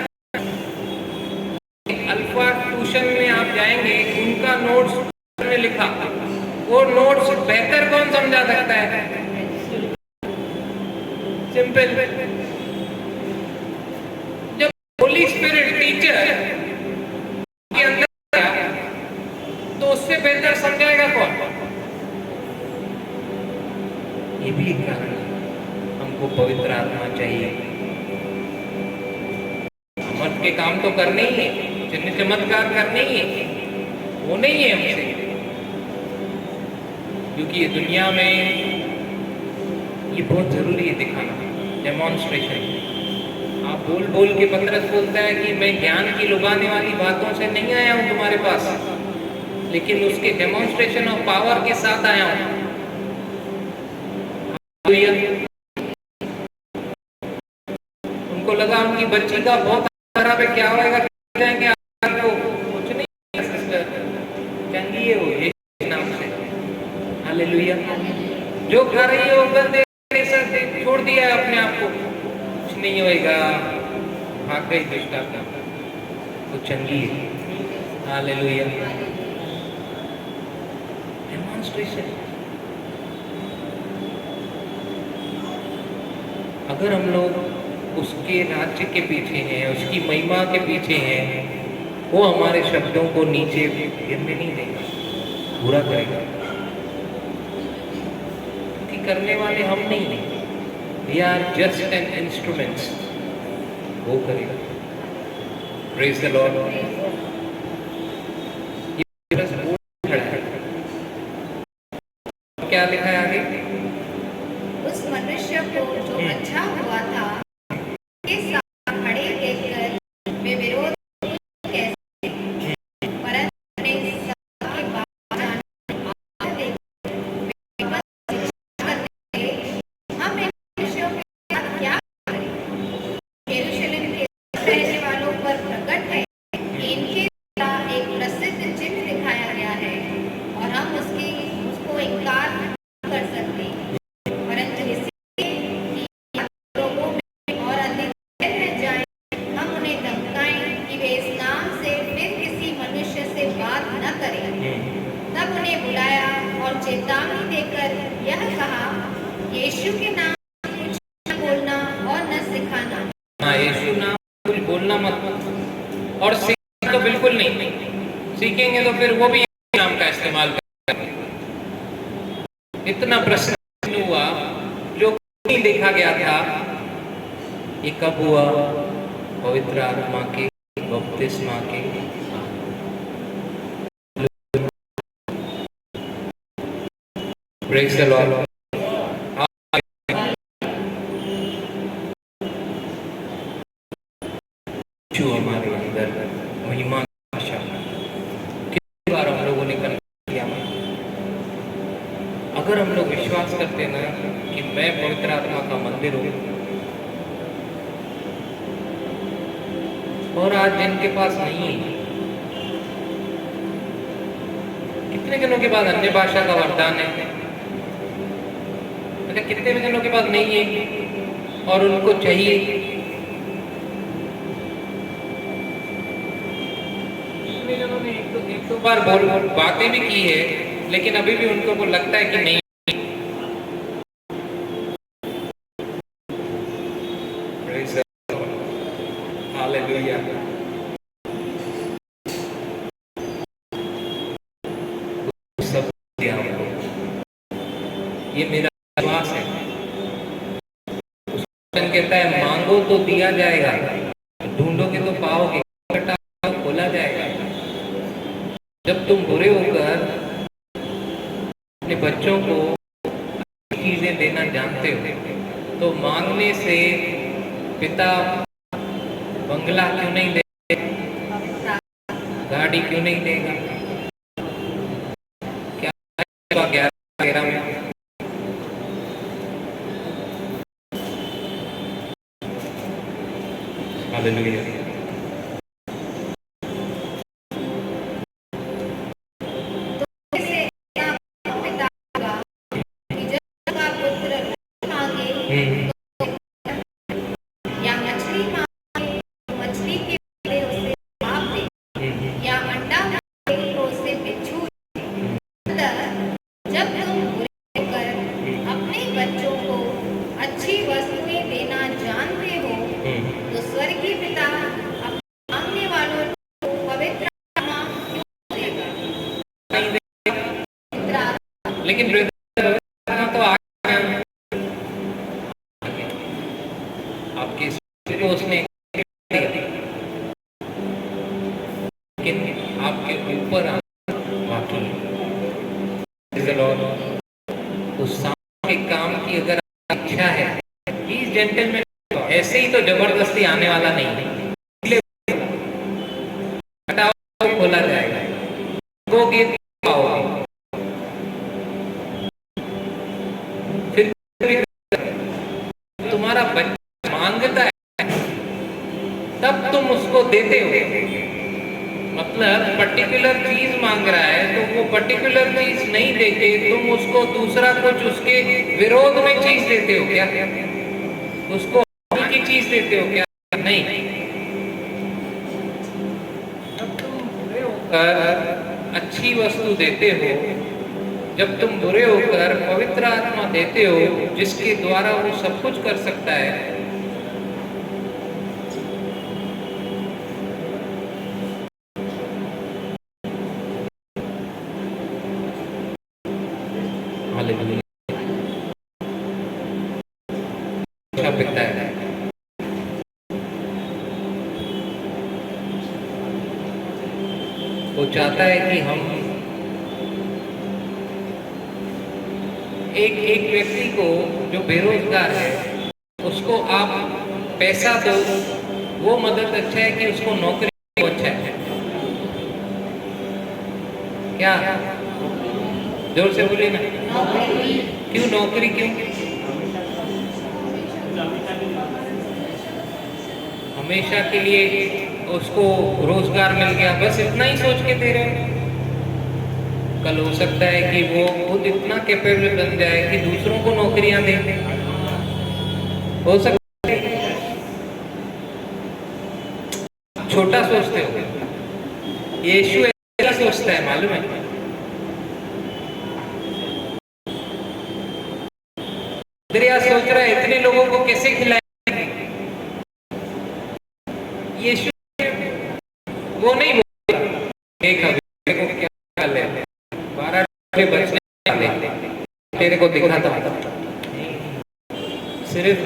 अल्फा ट्यूशन में आप जाएंगे, उनका नोट्स में लिखा, वो नोट्स बेहतर कौन समझा सकता है? सिंपल। जब होली स्पिरिट टीचर के अंदर आया, तो उससे बेहतर समझाएगा कौन? ये भी एक कारण है, हमको पवित्र आत्मा चाहिए। मत के काम तो करने ही है, जितने चमत्कार करने ही है, वो नहीं है हमसे। क्योंकि ये दुनिया में ये बहुत जरूरी है दिखाना, डेमोन्स्ट्रेशन। आप बोल बोल के पतरस बोलता है कि मैं ज्ञान की लुभाने वाली बातों से नहीं आया हूं तुम्हारे पास, लेकिन उसके डेमोन्स्ट्रेशन ऑफ पावर के साथ आया हूं। उनको लगा उनकी बच्ची का बहुत खराब है, क्या होगा, जाएंगे आपको कुछ नहीं सिस्टर, चंगी है वो यीशु नाम से। हालेलुया। जो खा रही है वो गंदे से छोड़ दिया है अपने आप को, कुछ नहीं होएगा, भाग गई दुष्ट आत्मा, वो चंगी है। हालेलुया। डेमोन्स्ट्रेशन। अगर हम लोग उसके राज्य के पीछे हैं, उसकी महिमा के पीछे हैं, वो हमारे शब्दों को नीचे गिरने नहीं देगा, पूरा करेगा। कि करने वाले हम नहीं हैं, we are just an instruments, वो करेगा। Praise the Lord. क्या लिखा है आगे? उस मनुष्य को जो अच्छा हुआ था के साथ खड़े देखकर वे विरोध कैसे, परंतु अपने सबके बात जानने करने, हम इन मनुष्यों के साथ क्या करें? यरूशलेम के रहने वालों पर प्रकट है कि इनके द्वारा एक प्रसिद्ध चिन्ह दिखाया गया है और हम उसको इनकार नहीं कर सकते, परंतु इसलिए कि लोगों में और अधिक रह जाएं, हम उन्हें धमकाएं कि वे इस नाम से फिर किसी मनुष्य से बात न करें। तब उन्हें बुलाया और चेतावनी देकर यह कहा, यीशु के नाम कुछ न बोलना और न सिखाना। हाँ, यीशु नाम कुछ बोलना मत, और सीखना तो बिल्कुल नहीं। सीखेंगे तो फिर वो भी नाम का इस्तेमाल करेंगे। इतना प्रश्न हुआ जो नहीं देखा गया था, ये कब हुआ? पवित्र आत्मा के बपतिस्मा के प्रेज़ द लॉर्ड। जो हमारे अंदर महिमा की आशा, कितनी बार हम लोगों ने कन्फर्म किया? अगर हम लोग विश्वास करते ना कि मैं पवित्र आत्मा का मंदिर हूँ, और आज जिनके पास नहीं है, कितने दिनों के बाद अन्य भाषा का वरदान है, मतलब कितने दिनों के बाद नहीं है और उनको चाहिए। कितने जनों ने एक दो बार बातें भी की है, लेकिन अभी भी उनको लगता है कि नहीं। हालेलुया। सब दिया हुआ। ये मेरा विश्वास है। उसमें कहता है मांगो तो दिया जाएगा, ढूंढोगे तो पाओगे, खटखटाओ तो खोला जाएगा। जब तुम बुरे होकर अपने बच्चों को चीजें देना जानते हो, तो मांगने से पिता बंगला क्यों नहीं देगा, गाड़ी क्यों नहीं देगा? क्या 11 में हालेलुया। या मछली मांगे तो मछली के बदले उसे पाप दे, या अंडा मांगे तो उसे बिच्छू दे। जब तुम बुरे होकर अपने बच्चों को अच्छी वस्तुएं देना जानते हो, तो स्वर्गीय पिता अपने मांगने वालों को पवित्र आत्मा क्यों देगा? पवित्र आत्मा। लेकिन तो आपके को उसने दिया, लेकिन आपके ऊपर बाकी उस के काम की अगर इच्छा है, इस जेंटलमैन ऐसे ही तो जबरदस्ती आने वाला नहीं है, इसलिए खोला जाएगा, खोगे पाओगे। फिर तुम्हारा बच्चा मांगता है तब तुम उसको देते हो, मतलब पर्टिकुलर चीज मांग रहा है तो वो पर्टिकुलर चीज नहीं देते, तुम उसको दूसरा कुछ उसके विरोध में चीज देते हो क्या? उसको की चीज देते हो क्या? नहीं। जब तुम बुरे होकर अच्छी वस्तु देते हो, जब तुम बुरे होकर पवित्र आत्मा देते हो जिसके द्वारा वो सब कुछ कर सकता है, बिकता है। वो चाहता है कि हम एक व्यक्ति को जो बेरोजगार है उसको आप पैसा दो, वो मदद अच्छा है कि उसको नौकरी दो अच्छा है? क्या जोर से बोलिए ना। क्यों नौकरी? क्यों? हमेशा के लिए उसको रोजगार मिल गया, बस इतना ही सोच के दे रहे हो। कल हो सकता है कि वो खुद इतना कैपेबल बन जाए कि दूसरों को नौकरियां दे, हो सकता है। छोटा सोचते हो, यीशु ऐसा सोचता है, मालूम है? दरिया सोच रहा है इतने लोगों को कैसे खिलाए। यीशु वो नहीं बोला देखा को क्या ले 12 बचने वाले तेरे को दिखा था, सिर्फ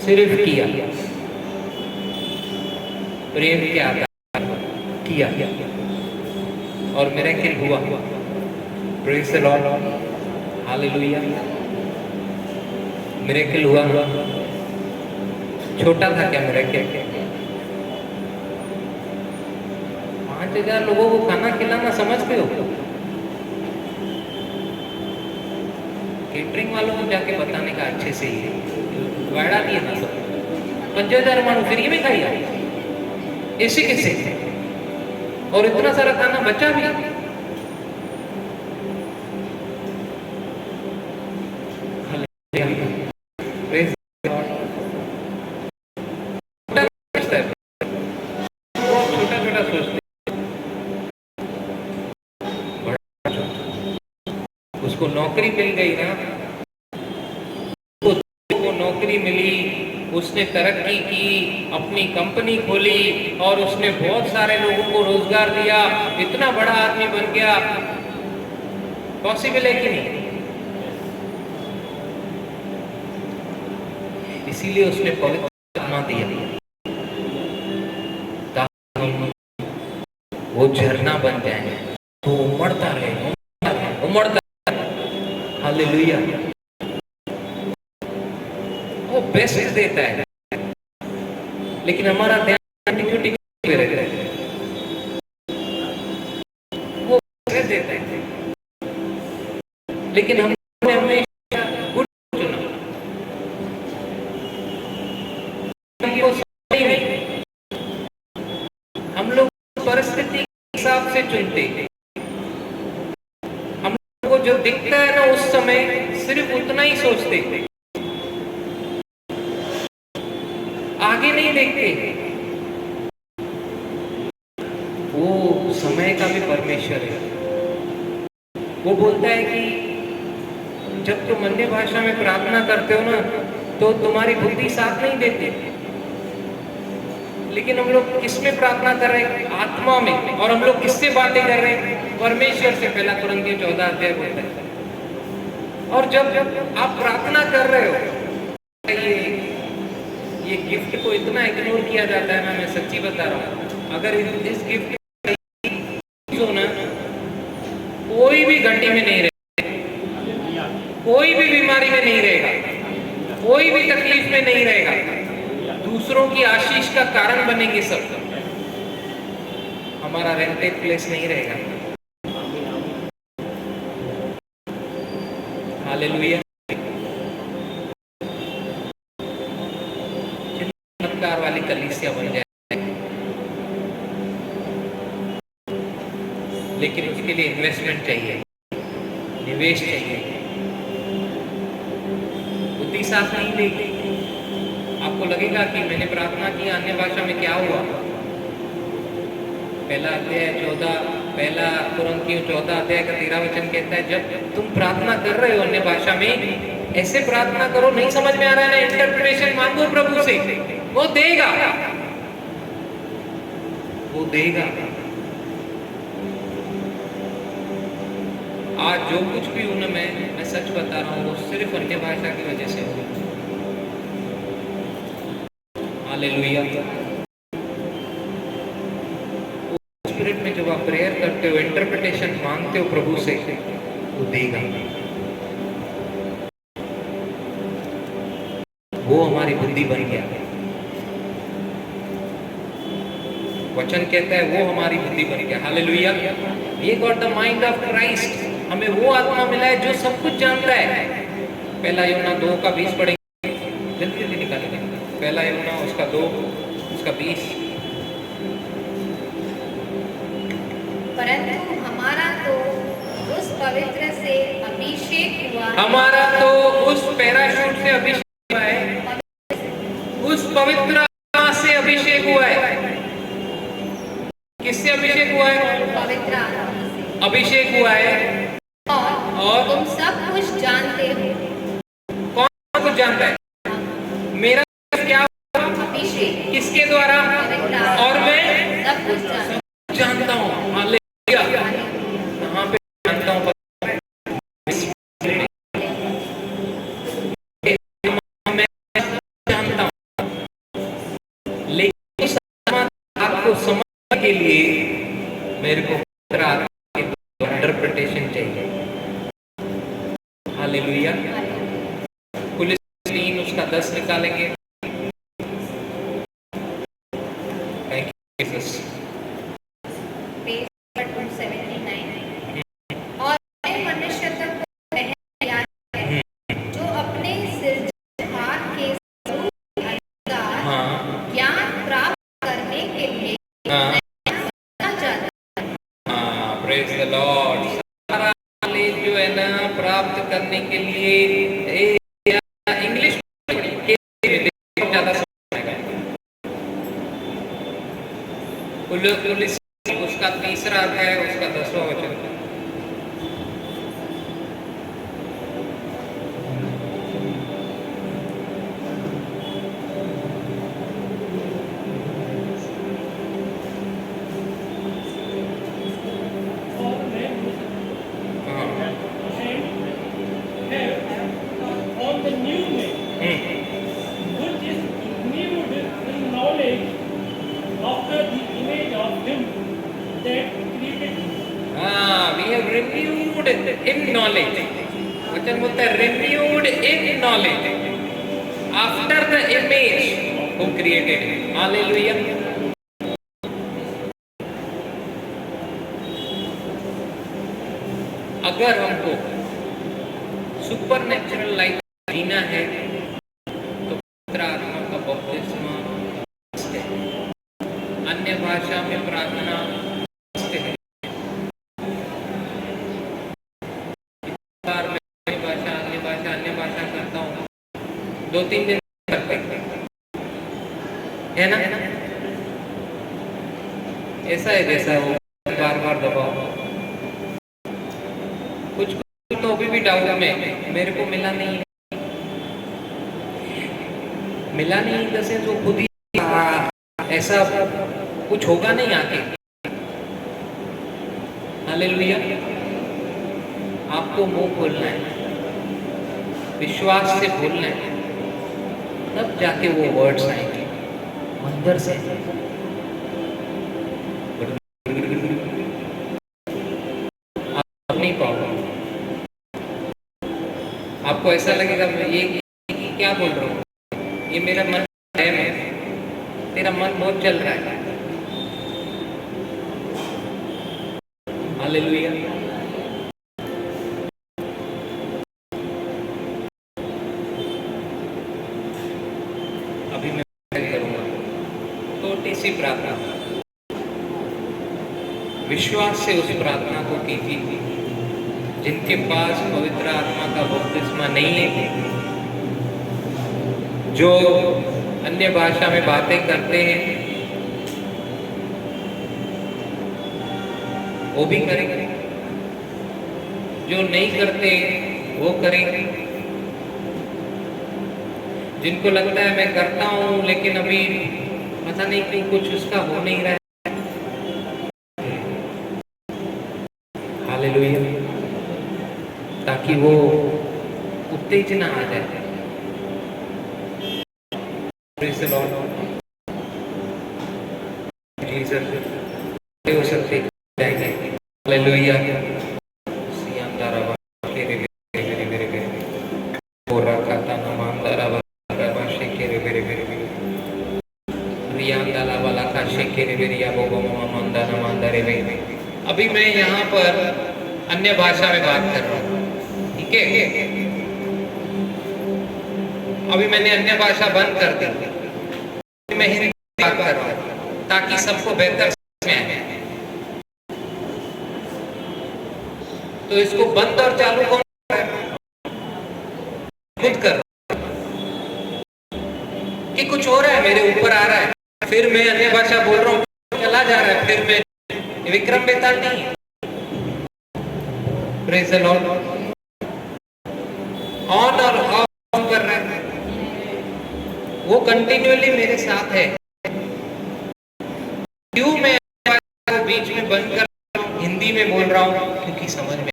सिर्फ किया, प्रेम के आधार किया और मिरेकल हुआ। Praise the Lord, hallelujah. Miracle हुआ। छोटा था क्या मिरेकल? 5,000 लोगों को खाना खिलाना समझते हो? केटरिंग वालों को जाके बताने का अच्छे से ही वाड़ा दिए ना सब 5,000 मानो फ्री में खाइए ऐसे कैसे? और इतना सारा खाना बचा भी। Praise the Lord. छोटा-छोटा सोचते, उसको नौकरी मिल गई ना, उसको नौकरी मिली, उसने तरक्की की, अपनी कंपनी खोली और उसने बहुत सारे लोगों को रोजगार दिया, इतना बड़ा आदमी बन गया। पॉसिबल है कि नहीं? इसीलिए उसने पवित्र आत्मा दिया ताकि वो झरना बन जाए, तो उमड़ता रहे, उमड़ता रहे। हालेलुया। वो बेस्ट देता है, लेकिन हमारा ध्यान टिक पे रहता है। वो बेस्ट देता है, लेकिन हमने हमेशा गुड चुना। हम लोग परिस्थिति के हिसाब से चुनते, हम लोग को जो दिखता है ना उस समय सिर्फ उतना ही सोचते, आगे नहीं देखते। वो समय का भी परमेश्वर है। वो बोलता है कि जब तुम अन्य भाषा में प्रार्थना करते हो ना तो तुम्हारी बुद्धि साथ नहीं देती। लेकिन हम लोग किस में प्रार्थना कर रहे हैं? आत्मा में। और हम लोग किससे बातें कर रहे हैं? परमेश्वर से। पहला कुरिन्थियों 14 अध्याय बोलता है। और जब आप प्रार्थना कर रहे हो, ये गिफ्ट को इतना इग्नोर किया जाता है ना, मैं सच्ची बता रहा हूँ। अगर इस गिफ्ट हो ना, कोई भी घंटी में नहीं रहेगा, कोई भी बीमारी में नहीं रहेगा, कोई भी तकलीफ में नहीं रहेगा, दूसरों की आशीष का कारण बनेंगे सब। हमारा रेंटेड प्लेस नहीं रहेगा। हालेलुया। चमत्कार वाली कलीसिया बन जाए, लेकिन उसके लिए इन्वेस्टमेंट चाहिए, निवेश चाहिए। बुद्धि साथ नहीं देगी। आपको लगेगा कि मैंने प्रार्थना की अन्य भाषा में, क्या हुआ? पहला कुरिन्थियों 14 अध्याय का 13 वचन कहता है, जब तुम प्रार्थना कर रहे हो अन्य भाषा में, ऐसे प्रार्थना करो, नहीं समझ में आ रहा है ना, इंटरप्रिटेशन मांगो प्रभु से, वो देगा, वो देगा। आज जो कुछ भी हूं ना, मैं सच बता रहा हूँ, वो सिर्फ अन्य भाषा की वजह से हुआ। हालेलुया। स्पिरिट में जब आप प्रेयर करते हो, इंटरप्रिटेशन मांगते हो प्रभु से, वो देगा। वो हमारी बुद्धि बन गया। वचन कहता है वो हमारी बुद्धि बन गया। हालेलुया। ये got the mind of Christ. हमें वो आत्मा मिला है जो सब कुछ जानता है। पहला यूहन्ना 2 का 20 पढ़ेंगे, जल्दी जल्दी निकालेंगे। पहला यूहन्ना उसका 2 उसका 20। परंतु हमारा तो उस पवित्र से अभिषेक हुआ है। हमारा तो उस पैराशूट से अभिषेक हुआ है, उस पवित्र आत्मा से अभिषेक हुआ है। किससे अभिषेक हुआ है? पवित्र आत्मा से अभिषेक हुआ है। और तुम सब कुछ जानते हो। कौन कुछ जानता है? मेरा क्या अभिषेक किसके द्वारा? पवित्र आत्मा। और मैं सब कुछ जानता हूँ। हालेलुया। कहाँ पे जानता हूँ? मैं जानता हूँ। हालेलुया। पुलिस 3 उसका 10 निकालेंगे। Thank you Jesus. Page number 279। और नए मनुष्य तक को पहन लिया है, जो अपने सृजनहार के स्वरूप के अनुसार हाँ ज्ञान प्राप्त करने के लिए हाँ बना जाता है। हाँ, प्रेज द लॉर्ड। सारा नॉलेज जो है ना प्राप्त करने के लिए इंग्लिश ज्यादा समझेगा। पुलिस उसका 3रा अध्याय उसका 10वां वचन। और मैं हाँ on the new man, which is renewed in knowledge after the image of him that created him. हाँ, we have renewed in knowledge। वचन बोलता है renewed in knowledge after the image who created him। Hallelujah. अगर हमको super natural life जीना है तो पवित्र आत्मा का बपतिस्मा मस्ट है। अन्य भाषा में प्रार्थना मस्ट है। बार मैं अन्य भाषा करता हूँ, 2-3 दिन करते है ना। ऐसा है जैसा वो बार बार दबाओ। कुछ तो अभी भी डाउट में मेरे को मिला नहीं जैसे जो खुद ही ऐसा कुछ होगा नहीं आके। हालेलुया। आपको मुंह खोलना है, विश्वास से बोलना है, तब जाके वो वर्ड्स आएंगे अंदर से। आप नहीं पाओगे। आपको ऐसा लगेगा मैं ये क्या बोल रहा हूँ, ये मेरा मन है, तेरा मन बहुत चल रहा है। हालेलुया। अभी मैं करूंगा छोटी सी प्रार्थना, विश्वास से उस प्रार्थना को कीजिए। जिनके पास पवित्र आत्मा का बपतिस्मा नहीं है, जो अन्य भाषा में बातें करते हैं, वो भी करेंगे। जो नहीं करते वो करेंगे। जिनको लगता है मैं करता हूं लेकिन अभी पता नहीं क्यों कुछ उसका हो नहीं रहा है, हालेलुया, ताकि वो उत्तेजना आ जाए। Praise the Lord. जीसस हो सकते जाएंगे। हालेलुया। सियांदारावा केरे मेरे मेरे मेरे ओरा खाता नमांदारावा रावा शेकेरे मेरे मेरे मेरे रियांदाला वाला का शेकेरे मेरे या बोबो मामांदा नमांदारे में। अभी मैं यहाँ पर अन्य भाषा में बात कर रहा हूँ, ठीक है। अभी मैंने अन्य भाषा बंद कर दी, मैं हिंदी में बात कर रहा हूँ ताकि सबको बेहतर समझ में आए। तो इसको बंद और चालू कौन कर रहा है? खुद कर रहा हूँ कि कुछ हो रहा है, मेरे ऊपर आ रहा है, फिर मैं अन्य भाषा बोल रहा हूँ, चला जा रहा है, फिर मैं विक्रम बेताल नहीं है। Praise the Lord. ऑन और ऑफ कर रहा है, वो कंटिन्यूअली मेरे साथ है। क्यों मैं को बीच में बंद कर रहा हूं, हिंदी में बोल रहा हूं? क्योंकि समझ में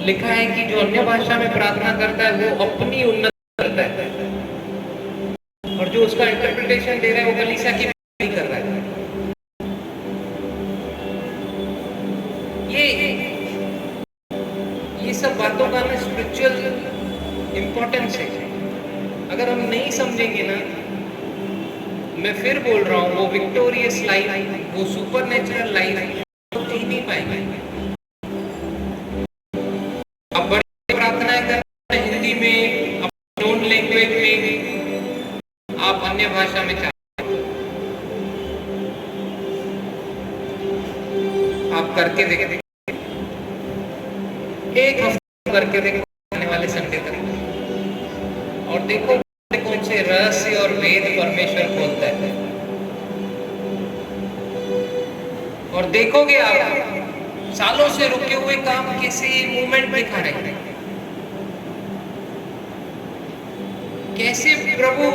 लिखा है कि जो अन्य भाषा में प्रार्थना करता है वो अपनी उन्नति करता है, और जो उसका इंटरप्रिटेशन दे रहा है वो कलीसिया की कर रहा है। मिलेंगे ना, मैं फिर बोल रहा हूँ, वो विक्टोरियस लाइफ, वो सुपर नेचुरल लाइफ तो जी नहीं पाएंगे। अब बड़ी प्रार्थनाएं करते हैं हिंदी में, नोन लैंग्वेज में, आप अन्य भाषा में चाहते, आप करके देखते, एक हफ्ते करके देखो आने वाले संडे तक, और देखो कौन से रहस्य और वेद परमेश्वर खोलता है, और देखोगे आप सालों से रुके हुए काम कैसे मूवमेंट दिखा रहे हैं, कैसे प्रभु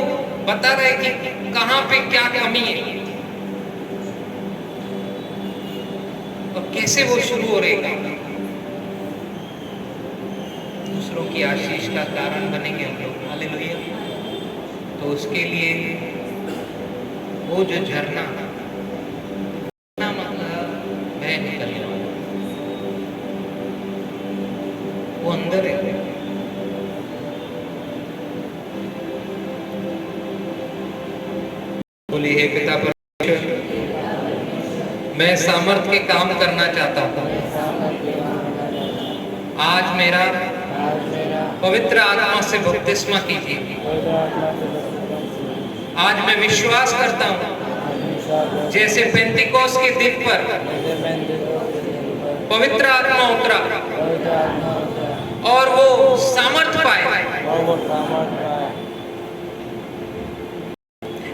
बता रहे कि कहां पे क्या कमी है, और कैसे वो शुरू हो रहे काम। दूसरों की आशीष का कारण बनेंगे हम लोग, हालेलुया। तो उसके लिए वो जो झरना बह निकलने वाला, वो अंदर है। बोलिए, हे पिता परमेश्वर, मैं सामर्थ के काम करना चाहता हूँ। आज मेरा पवित्र आत्मा से बपतिस्मा कीजिए। आज मैं विश्वास करता हूँ जैसे पेंतिकोस के दिन पर पवित्र आत्मा उतरा और वो सामर्थ पाए,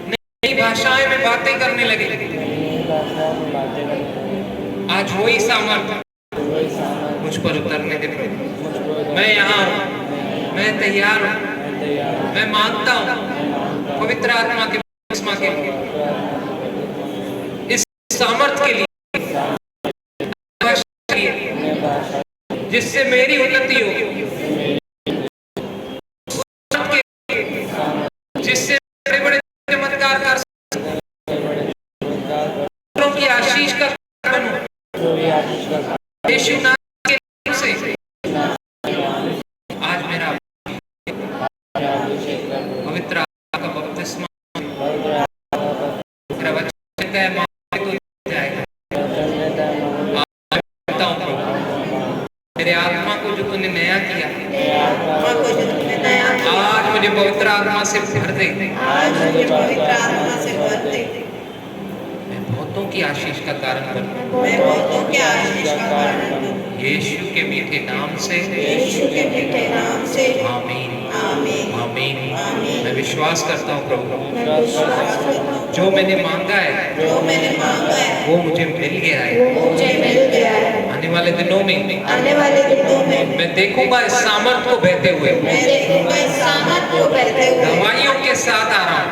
नई भाषाएं में बातें करने लगे। आज वही सामर्थ मुझ पर उतरने दे प्रभु। मैं यहाँ हूँ, मैं तैयार हूँ, मैं मांगता हूँ पवित्र आत्मा के बपतिस्मा के लिए, इस सामर्थ के लिए, जिससे मेरी उन्नति हो, जिससे बड़े बड़े चमत्कार कर की आशीष का कारण बनूं। यीशु नाम के नाम से आज मेरा पवित्र आत्मा का बपतिस्मा, मेरा वचन का मार्ग तो जाएगा। मेरे आत्मा को जो तूने नया किया, आज मुझे पवित्र आत्मा से भर दे। मैं बहुतों की आशीष का कारण बनूं। यीशु के मीठे नाम से, आमीन, आमीन। मैं विश्वास करता हूँ प्रभु, जो मैंने मांगा है वो मुझे मिल गया है। आने वाले दिनों में मैं देखूंगा इस सामर्थ को बहते हुए, गवाहियों के साथ आ रहा हूँ,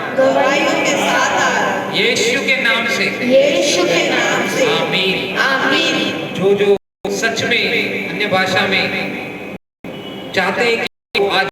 यीशु के नाम से, आमीन। जो सच में अन्य भाषा में चाहते हैं कि वो आज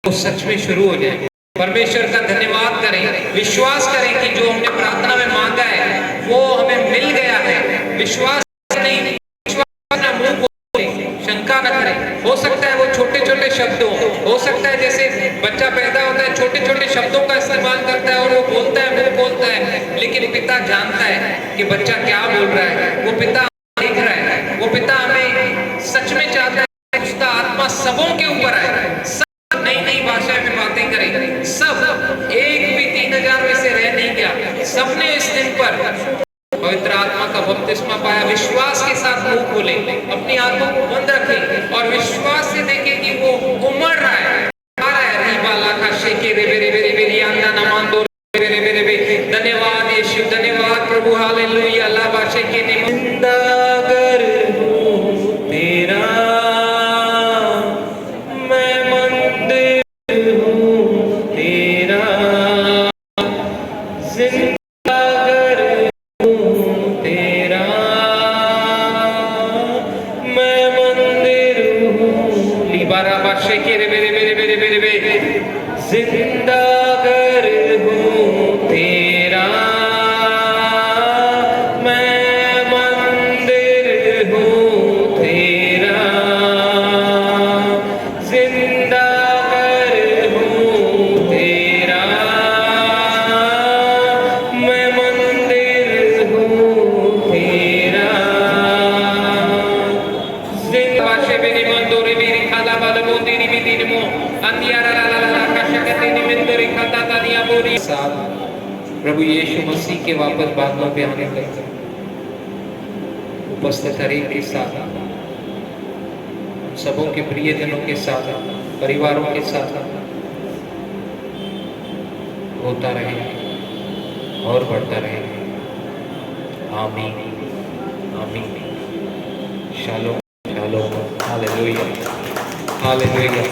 वो सच में शुरू हो जाए, परमेश्वर का धन्यवाद करें, विश्वास करें कि जो हमने प्रार्थना में मांगा है वो हमें मिल गया है। विश्वास नहीं, विश्वास ना मुंह बोले, शंका न करें। हो सकता है वो छोटे छोटे शब्दों, हो सकता है जैसे बच्चा पैदा होता है छोटे छोटे शब्दों का इस्तेमाल करता है और वो बोलता है, मुंह बोलता है, लेकिन पिता जानता है कि बच्चा क्या बोल रहा है। वो पिता देख रहा है, वो पिता हमें सच में चाहता है उसका आत्मा सबों के ऊपर आए, सब नई नई भाषा में बातें करें। सब एक भी 3000 में से रह नहीं गया, सबने इस दिन पर पवित्र आत्मा का बपतिस्मा पाया। विश्वास के साथ मुंह खोले, अपनी आंखों को बंद रखें और विश्वास से देखें कि वो उमड़ रहा है, आ रहा है। रीबाला का शेके रे रे रे रे रे अंदा नमान दो रे रे रे रे। धन्यवाद यीशु, धन्यवाद प्रभु, हालेलुया। अल्लाह बाशे के ने जिंदागर हूं तेरा, मैं मंदिर हूं तेरा, जिंदागर हूं तेरा, मैं मंदिर हूं। लिबारा बाशे के रे रे रे रे रे रे, जिंदागर हूं तेरा, मैं मंदिर हूं तेरा, जिंदागर हूं तेरा, प्रभु यीशु मसीह के वापस बादलों पे आने तक उपस्थित हर एक के साथ, सबों के प्रियजनों के साथ, परिवारों के साथ होता रहे और बढ़ता रहे। आमीन आमीन। शालोम शालोम। Hallelujah hallelujah.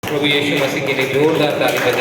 प्रभु यीशु मसीह के लिए जोरदार ताली बजाएं।